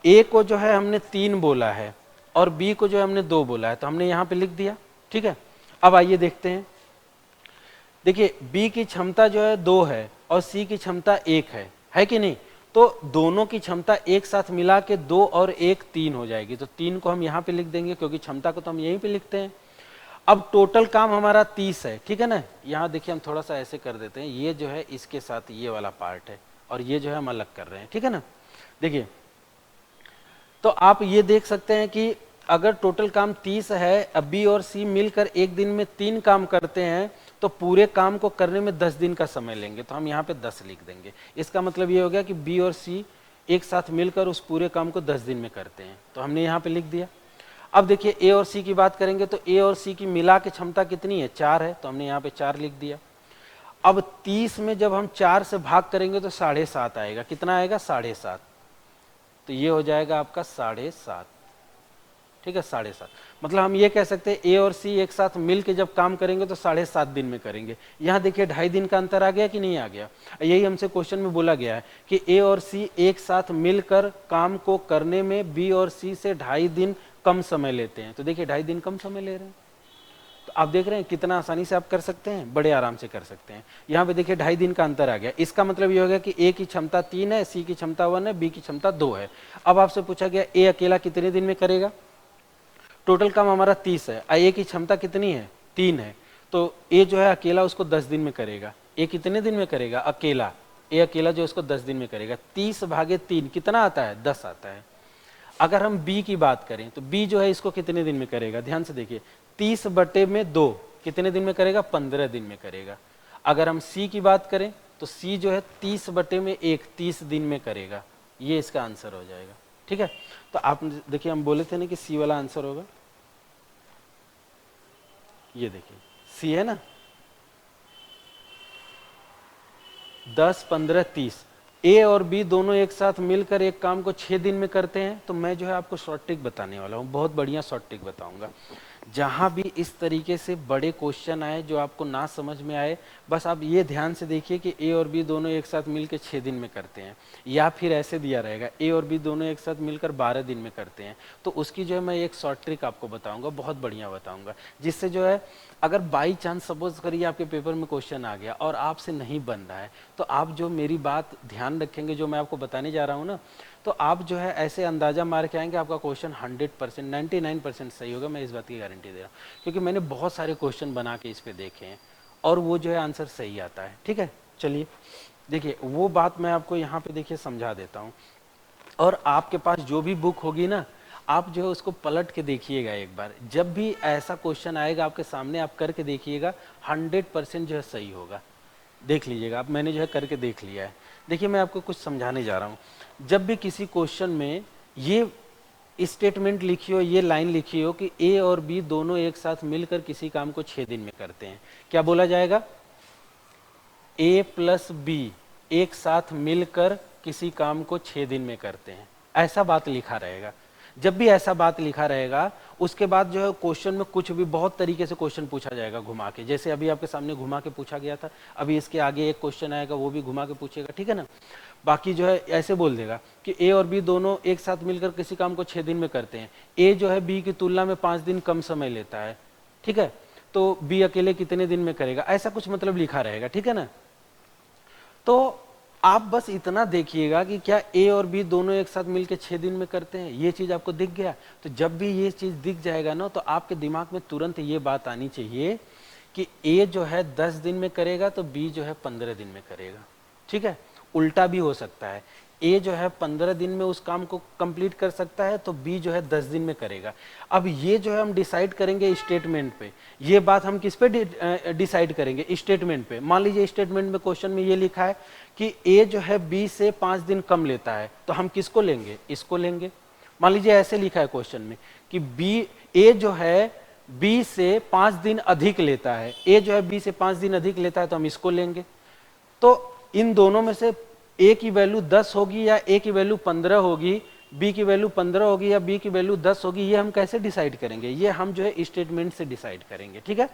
ए को जो है हमने 3 बोला है और बी को जो है हमने 2 बोला है, तो हमने यहां पे लिख दिया, ठीक है। अब आइए देखते हैं। देखिए बी की क्षमता जो है 2 है और सी की क्षमता 1 है कि नहीं? तो दोनों की क्षमता एक साथ मिला के 2 और 1 3 हो जाएगी। तो 3 को हम यहाँ पे लिख देंगे, क्योंकि क्षमता को तो हम यहीं पे लिखते हैं। अब टोटल काम हमारा 30 है, ठीक है ना। यहाँ देखिए हम थोड़ा सा ऐसे कर देते हैं, ये जो है इसके साथ ये वाला पार्ट है और ये जो है हम अलग कर रहे हैं, ठीक है ना। देखिए तो आप ये देख सकते हैं कि अगर टोटल काम 30 है, अब बी और सी मिलकर एक दिन में 3 काम करते हैं, तो पूरे काम को करने में 10 दिन का समय लेंगे। तो हम यहाँ पे 10 लिख देंगे। इसका मतलब ये हो गया कि बी और सी एक साथ मिलकर उस पूरे काम को 10 दिन में करते हैं, तो हमने यहाँ पे लिख दिया। अब देखिए ए और सी की बात करेंगे तो ए और सी की मिला के क्षमता कितनी है? 4 है, तो हमने यहाँ पे 4 लिख दिया। अब 30 में जब हम 4 से भाग करेंगे तो 7.5 आएगा। कितना आएगा? 7.5। तो ये हो जाएगा आपका 7.5, ठीक है। 7.5 मतलब हम ये कह सकते हैं ए और सी एक साथ मिल के जब काम करेंगे तो 7.5 दिन में करेंगे। यहाँ देखिए 2.5 दिन का अंतर आ गया कि नहीं आ गया? यही हमसे क्वेश्चन में बोला गया है कि ए और सी एक साथ मिलकर काम को करने में बी और सी से 2.5 दिन कम समय लेते हैं। तो देखिए 2.5 दिन कम समय ले रहे हैं। तो आप देख रहे हैं कितना आसानी से आप कर सकते हैं, बड़े आराम से कर सकते हैं। यहाँ पे देखिए 2.5 दिन का अंतर आ गया। इसका मतलब ये हो गया कि ए की क्षमता 3 है, सी की क्षमता 1 है, बी की क्षमता 2 है। अब आपसे पूछा गया ए अकेला कितने दिन में करेगा? टोटल काम हमारा 30 है, ए की क्षमता कितनी है? 3 है। तो ए जो है अकेला उसको 10 दिन में करेगा। ए कितने दिन में करेगा अकेला? ए अकेला जो उसको 10 दिन में करेगा। 30/3 कितना आता है? 10 आता है। अगर हम बी की बात करें तो बी जो है इसको कितने दिन में करेगा? ध्यान से देखिए, 30/2 कितने दिन में करेगा? 15 दिन में करेगा। अगर हम सी की बात करें तो सी जो है 30/1 30 दिन में करेगा। ये इसका आंसर हो जाएगा, ठीक है। तो आप देखिए हम बोले थे ना कि सी वाला आंसर होगा, ये देखिए सी है ना। 10 15 30 ए और बी दोनों एक साथ मिलकर एक काम को 6 दिन में करते हैं। तो मैं जो है आपको शॉर्ट ट्रिक बताने वाला हूँ, बहुत बढ़िया शॉर्ट ट्रिक बताऊंगा। जहां भी इस तरीके से बड़े क्वेश्चन आए जो आपको ना समझ में आए, बस आप ये ध्यान से देखिए कि ए और बी दोनों एक साथ मिलकर 6 दिन में करते हैं, या फिर ऐसे दिया रहेगा ए और बी दोनों एक साथ मिलकर 12 दिन में करते हैं। तो उसकी जो है मैं एक शॉर्ट ट्रिक आपको बताऊंगा, बहुत बढ़िया बताऊंगा, जिससे जो है अगर बाई चांस सपोज करिए आपके पेपर में क्वेश्चन आ गया और आपसे नहीं बन रहा है, तो आप जो मेरी बात ध्यान रखेंगे, जो मैं आपको बताने जा रहा हूँ ना, तो आप जो है ऐसे अंदाजा मार के आएंगे आपका क्वेश्चन 100% 99% सही होगा। मैं इस बात की गारंटी दे रहा हूँ, क्योंकि मैंने बहुत सारे क्वेश्चन बना के इस पे देखे हैं और वो जो है आंसर सही आता है, ठीक है। चलिए देखिए वो बात मैं आपको यहाँ पे देखिए समझा देता हूँ। और आपके पास जो भी बुक होगी ना, आप जो है उसको पलट के देखिएगा एक बार। जब भी ऐसा क्वेश्चन आएगा आपके सामने, आप करके देखिएगा, 100% जो है सही होगा। देख लीजिएगा आप, मैंने जो है करके देख लिया है। देखिए मैं आपको कुछ समझाने जा रहा हूँ। जब भी किसी क्वेश्चन में ये स्टेटमेंट लिखी हो, ये लाइन लिखी हो कि ए और बी दोनों एक साथ मिलकर किसी काम को 6 दिन में करते हैं, क्या बोला जाएगा? ए प्लस बी एक साथ मिलकर किसी काम को 6 दिन में करते हैं, ऐसा बात लिखा रहेगा। जब भी ऐसा बात लिखा रहेगा उसके बाद जो है क्वेश्चन में कुछ भी बहुत तरीके से क्वेश्चन पूछा जाएगा घुमा के, जैसे अभी आपके सामने घुमा के पूछा गया था, अभी इसके आगे एक क्वेश्चन आएगा वो भी घुमा के पूछेगा, ठीक है ना। बाकी जो है ऐसे बोल देगा कि ए और बी दोनों एक साथ मिलकर किसी काम को 6 दिन में करते हैं, ए जो है बी की तुलना में 5 दिन कम समय लेता है, ठीक है, तो बी अकेले कितने दिन में करेगा, ऐसा कुछ मतलब लिखा रहेगा, ठीक है ना। तो आप बस इतना देखिएगा कि क्या ए और बी दोनों एक साथ मिलकर 6 दिन में करते हैं, ये चीज आपको दिख गया। तो जब भी ये चीज दिख जाएगा ना तो आपके दिमाग में तुरंत ये बात आनी चाहिए कि ए जो है 10 दिन में करेगा तो बी जो है 15 दिन में करेगा, ठीक है। उल्टा भी हो सकता है, ए जो है 15 दिन में उस काम को कंप्लीट कर सकता है तो बी जो है 10 दिन में करेगा। अब ये जो है हम डिसाइड करेंगे स्टेटमेंट पे, ये बात हम किस पे डिसाइड करेंगे, स्टेटमेंट पे। मान लीजिए स्टेटमेंट में क्वेश्चन में ये लिखा है कि ए जो है बी से 5 दिन कम लेता है, तो हम किसको लेंगे, इसको लेंगे। मान लीजिए ऐसे लिखा है क्वेश्चन में कि ए जो है बी से 5 दिन अधिक लेता है, ए जो है बी से 5 दिन अधिक लेता है तो हम इसको लेंगे। तो इन दोनों में से ए की वैल्यू 10 होगी या ए की वैल्यू 15 होगी, बी की वैल्यू 15 होगी या बी की वैल्यू 10 होगी, ये हम कैसे डिसाइड करेंगे, ये हम जो है स्टेटमेंट से डिसाइड करेंगे, ठीक है।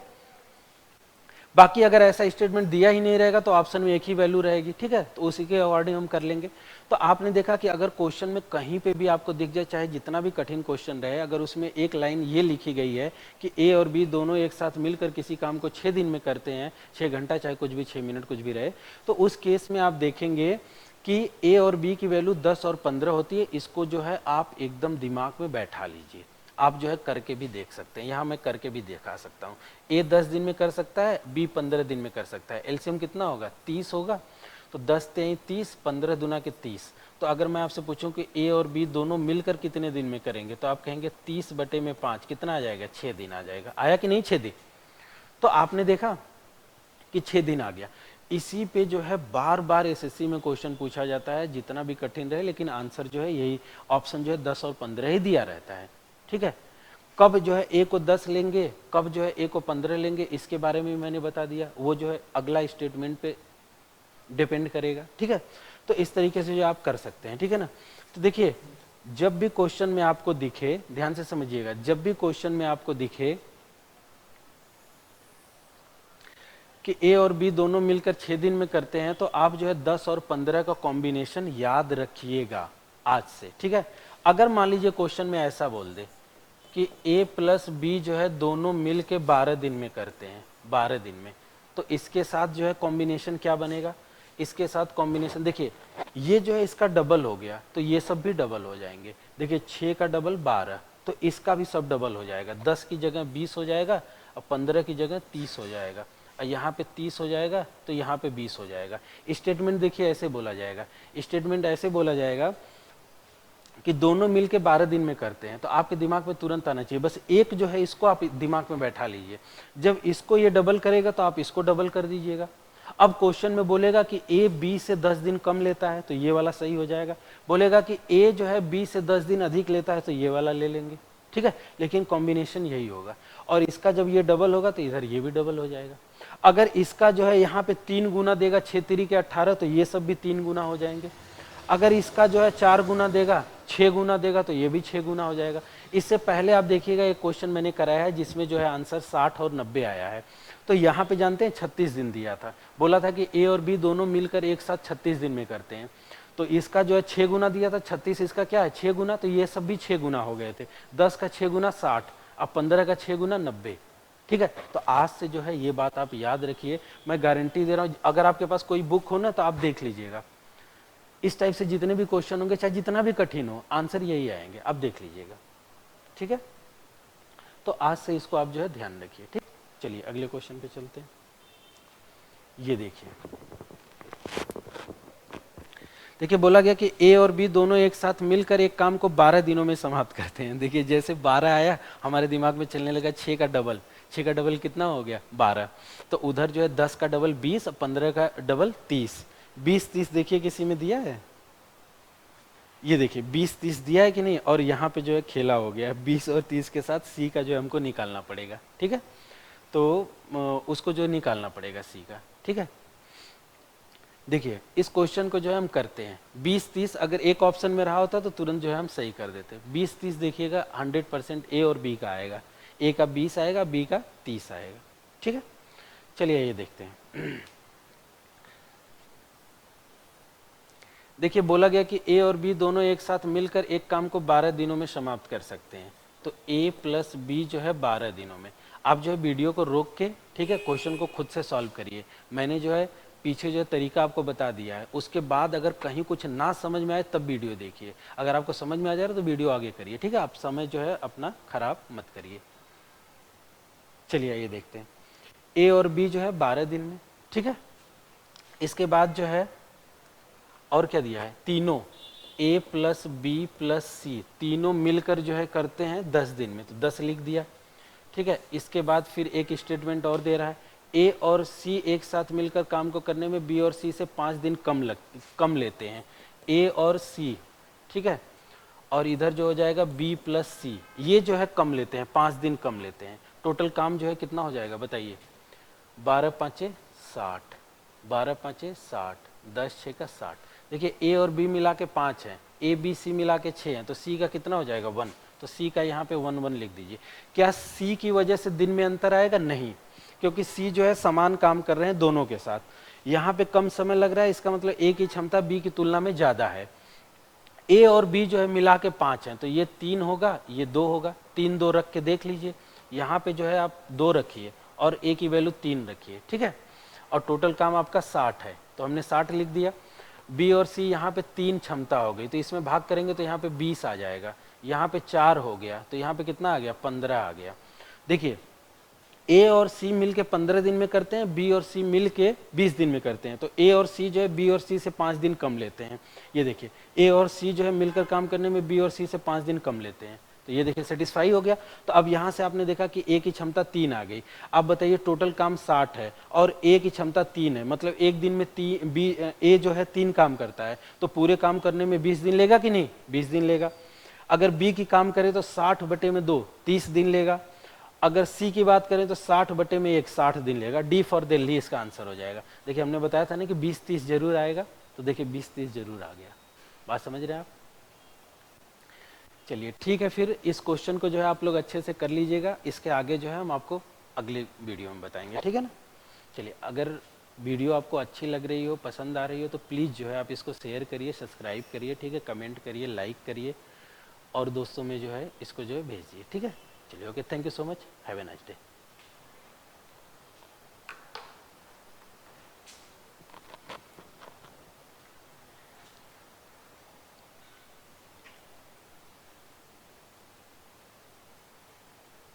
बाकी अगर ऐसा स्टेटमेंट दिया ही नहीं रहेगा तो ऑप्शन में एक ही वैल्यू रहेगी, ठीक है, तो उसी के अकॉर्डिंग हम कर लेंगे। तो आपने देखा कि अगर क्वेश्चन में कहीं पे भी आपको दिख जाए, चाहे जितना भी कठिन क्वेश्चन रहे, अगर उसमें एक लाइन ये लिखी गई है कि ए और बी दोनों एक साथ मिलकर किसी काम को 6 दिन में करते हैं, 6 घंटा चाहे कुछ भी, 6 मिनट कुछ भी रहे, तो उस केस में आप देखेंगे कि ए और बी की वैल्यू 10 और 15 होती है। इसको जो है आप एकदम दिमाग में बैठा लीजिए, आप जो है करके भी देख सकते हैं, यहाँ मैं करके भी दिखा सकता हूँ। ए 10 दिन में कर सकता है, बी 15 दिन में कर सकता है। एलसीएम कितना होगा, 30 होगा, तो 10 3 30, 15 दूना के 30। तो अगर मैं आपसे पूछूं कि ए और बी दोनों मिलकर कितने दिन में करेंगे, तो आप कहेंगे 30/5 कितना आ जाएगा, 6 दिन आ जाएगा। आया कि नहीं 6 दिन, तो आपने देखा कि 6 दिन आ गया। इसी पे जो है बार बार एसएससी में क्वेश्चन पूछा जाता है, जितना भी कठिन रहे, लेकिन आंसर जो है यही ऑप्शन जो है 10 और 15 ही दिया रहता है, ठीक है। कब जो है ए को 10 लेंगे, कब जो है ए को 15 लेंगे, इसके बारे में मैंने बता दिया, वो जो है अगला स्टेटमेंट पे डिपेंड करेगा, ठीक है। तो इस तरीके से जो आप कर सकते हैं, ठीक है ना। तो देखिए जब भी क्वेश्चन में आपको दिखे, ध्यान से समझिएगा, जब भी क्वेश्चन में आपको दिखे कि ए और बी दोनों मिलकर 6 दिन में करते हैं, तो आप जो है 10 और 15 का कॉम्बिनेशन याद रखिएगा आज से, ठीक है। अगर मान लीजिए क्वेश्चन में ऐसा बोल दे कि ए प्लस बी जो है दोनों मिल के 12 दिन में करते हैं, 12 दिन में, तो इसके साथ जो है कॉम्बिनेशन क्या बनेगा, इसके साथ कॉम्बिनेशन देखिए, ये जो है इसका डबल हो गया तो ये सब भी डबल हो जाएंगे। देखिए 6 का डबल 12, तो इसका भी सब डबल हो जाएगा, 10 की जगह 20 हो जाएगा और 15 की जगह 30 हो जाएगा, और यहाँ पे 30 हो जाएगा तो यहाँ पे 20 हो जाएगा। स्टेटमेंट देखिए ऐसे बोला जाएगा, स्टेटमेंट ऐसे बोला जाएगा कि दोनों मिलके 12 दिन में करते हैं, तो आपके दिमाग में तुरंत आना चाहिए, बस एक जो है इसको आप दिमाग में बैठा लीजिए। जब इसको ये डबल करेगा तो आप इसको डबल कर दीजिएगा। अब क्वेश्चन में बोलेगा कि ए बी से 10 दिन कम लेता है, तो ये वाला सही हो जाएगा। बोलेगा कि ए जो है बी से 10 दिन अधिक लेता है, तो ये वाला ले लेंगे, ठीक है। लेकिन कॉम्बिनेशन यही होगा, और इसका जब ये डबल होगा तो इधर ये भी डबल हो जाएगा। अगर इसका जो है यहाँ पे 3 गुना देगा, 6 3 के 18, तो ये सब भी 3 गुना हो जाएंगे। अगर इसका जो है 4 गुना देगा, 6 गुना देगा, तो ये भी 6 गुना हो जाएगा। इससे पहले आप देखिएगा एक क्वेश्चन मैंने कराया है जिसमें जो है आंसर 60 और 90 आया है, तो यहाँ पे जानते हैं 36 दिन दिया था, बोला था कि ए और बी दोनों मिलकर एक साथ 36 दिन में करते हैं, तो इसका जो है 6 गुना दिया था, 36 इसका क्या है 6 गुना, तो ये सब भी 6 गुना हो गए थे। 10 का 6 गुना 60, अब 15 का 6 गुना 90, ठीक है। तो आज से जो है ये बात आप याद रखिए, मैं गारंटी दे रहा हूँ, अगर आपके पास कोई बुक हो ना तो आप देख लीजिएगा, इस टाइप से जितने भी क्वेश्चन होंगे, चाहे जितना भी कठिन हो, आंसर यही आएंगे, आप देख लीजिएगा, ठीक है। तो आज से इसको आप जो है ध्यान रखिए, ठीक। चलिए अगले क्वेश्चन पे चलते हैं। ये देखिए, देखिए बोला गया कि ए और बी दोनों एक साथ मिलकर एक काम को 12 दिनों में समाप्त करते हैं। देखिए जैसे 12 आया हमारे दिमाग में चलने लगा 6 का डबल, 6 का डबल कितना हो गया 12, तो उधर जो है 10 का डबल 20 और 15 का डबल 30, 20 30 देखिए किसी में दिया है, ये देखिए 20 30 दिया है कि नहीं, और यहाँ पे जो है खेला हो गया है 20 और 30 के साथ, सी का जो है हमको निकालना पड़ेगा, ठीक है। तो उसको जो निकालना पड़ेगा सी का, ठीक है। देखिए इस क्वेश्चन को जो है हम करते हैं 20-30, अगर एक ऑप्शन में रहा होता तो तुरंत जो है हम सही कर देते। 20-30 देखिएगा 100% ए और बी का आएगा। ए का 20 आएगा, बी का 30 आएगा। ठीक है, चलिए ये देखते हैं। देखिए बोला गया कि ए और बी दोनों एक साथ मिलकर एक काम को 12 दिनों में समाप्त कर सकते हैं। तो ए प्लस बी जो है 12 दिनों में। आप जो है वीडियो को रोक के, ठीक है, क्वेश्चन को खुद से सॉल्व करिए। मैंने जो है पीछे जो तरीका आपको बता दिया है, उसके बाद अगर कहीं कुछ ना समझ में आए तब वीडियो देखिए। अगर आपको समझ में आ जाए तो वीडियो आगे करिए। ठीक है, आप समय जो है अपना खराब मत करिए। चलिए ये देखते हैं। ए और बी जो है 12 दिन में। ठीक है, इसके बाद जो है और क्या दिया है, तीनों ए प्लस बी प्लस सी तीनों मिलकर जो है करते हैं 10 दिन में, तो 10 लिख दिया। ठीक है, इसके बाद फिर एक स्टेटमेंट और दे रहा है, ए और सी एक साथ मिलकर काम को करने में बी और सी से 5 दिन कम लेते हैं। ए और सी, ठीक है, और इधर जो हो जाएगा बी प्लस सी, ये जो है कम लेते हैं, 5 दिन कम लेते हैं। टोटल काम जो है कितना हो जाएगा बताइए, 12 पाँचे 60, 12 पाँचे 60, 10 6 का 60। देखिए ए और बी मिला के 5 है, ए बी सी मिला के 6 हैं, तो सी का कितना हो जाएगा 1, तो सी का यहाँ पे 1 1 लिख दीजिए। क्या सी की वजह से दिन में अंतर आएगा? नहीं, क्योंकि सी जो है समान काम कर रहे हैं दोनों के साथ। यहाँ पे कम समय लग रहा है, इसका मतलब ए की क्षमता बी की तुलना में ज़्यादा है। ए और बी जो है मिला के 5 हैं, तो ये 3 होगा, ये 2 होगा। 3 2 रख के देख लीजिए, यहाँ पे जो है आप 2 रखिए और ए की वैल्यू 3 रखिए। ठीक है, और टोटल काम आपका 60 है, तो हमने 60 लिख दिया। बी और सी यहाँ पे 3 क्षमता हो गई, तो इसमें भाग करेंगे तो यहाँ पे 20 आ जाएगा। यहाँ पे 4 हो गया, तो यहाँ पे कितना आ गया, 15 आ गया। देखिए ए और सी मिलके 15 दिन में करते हैं, बी और सी मिलके 20 दिन में करते हैं। तो ए और सी जो है बी और सी से 5 दिन कम लेते हैं। ये देखिए ए और सी जो है मिलकर काम करने में बी और सी से 5 दिन कम लेते हैं। तो ये देखिए सेटिस्फाई हो गया। तो अब यहाँ से आपने देखा कि ए की क्षमता 3 आ गई। अब बताइए टोटल काम 60 है और ए की क्षमता 3 है, मतलब एक दिन में ए जो है 3 काम करता है, तो पूरे काम करने में 20 दिन लेगा कि नहीं, 20 दिन लेगा। अगर बी की काम करे तो 60/2 30 दिन लेगा। अगर सी की बात करें तो 60/1 60 दिन लेगा। डी फॉर दिल्ली इसका आंसर हो जाएगा। देखिए हमने बताया था ना कि 20-30 जरूर आएगा, तो देखिए 20-30 जरूर आ गया। बात समझ रहे हैं आप? चलिए ठीक है, फिर इस क्वेश्चन को जो है आप लोग अच्छे से कर लीजिएगा। इसके आगे जो है हम आपको अगले वीडियो में बताएंगे, ठीक है ना। चलिए, अगर वीडियो आपको अच्छी लग रही हो, पसंद आ रही हो, तो प्लीज़ जो है आप इसको शेयर करिए, सब्सक्राइब करिए, ठीक है, कमेंट करिए, लाइक करिए और दोस्तों में जो है इसको जो है भेजिए, ठीक है। चलिए okay, thank you so much, have a nice day.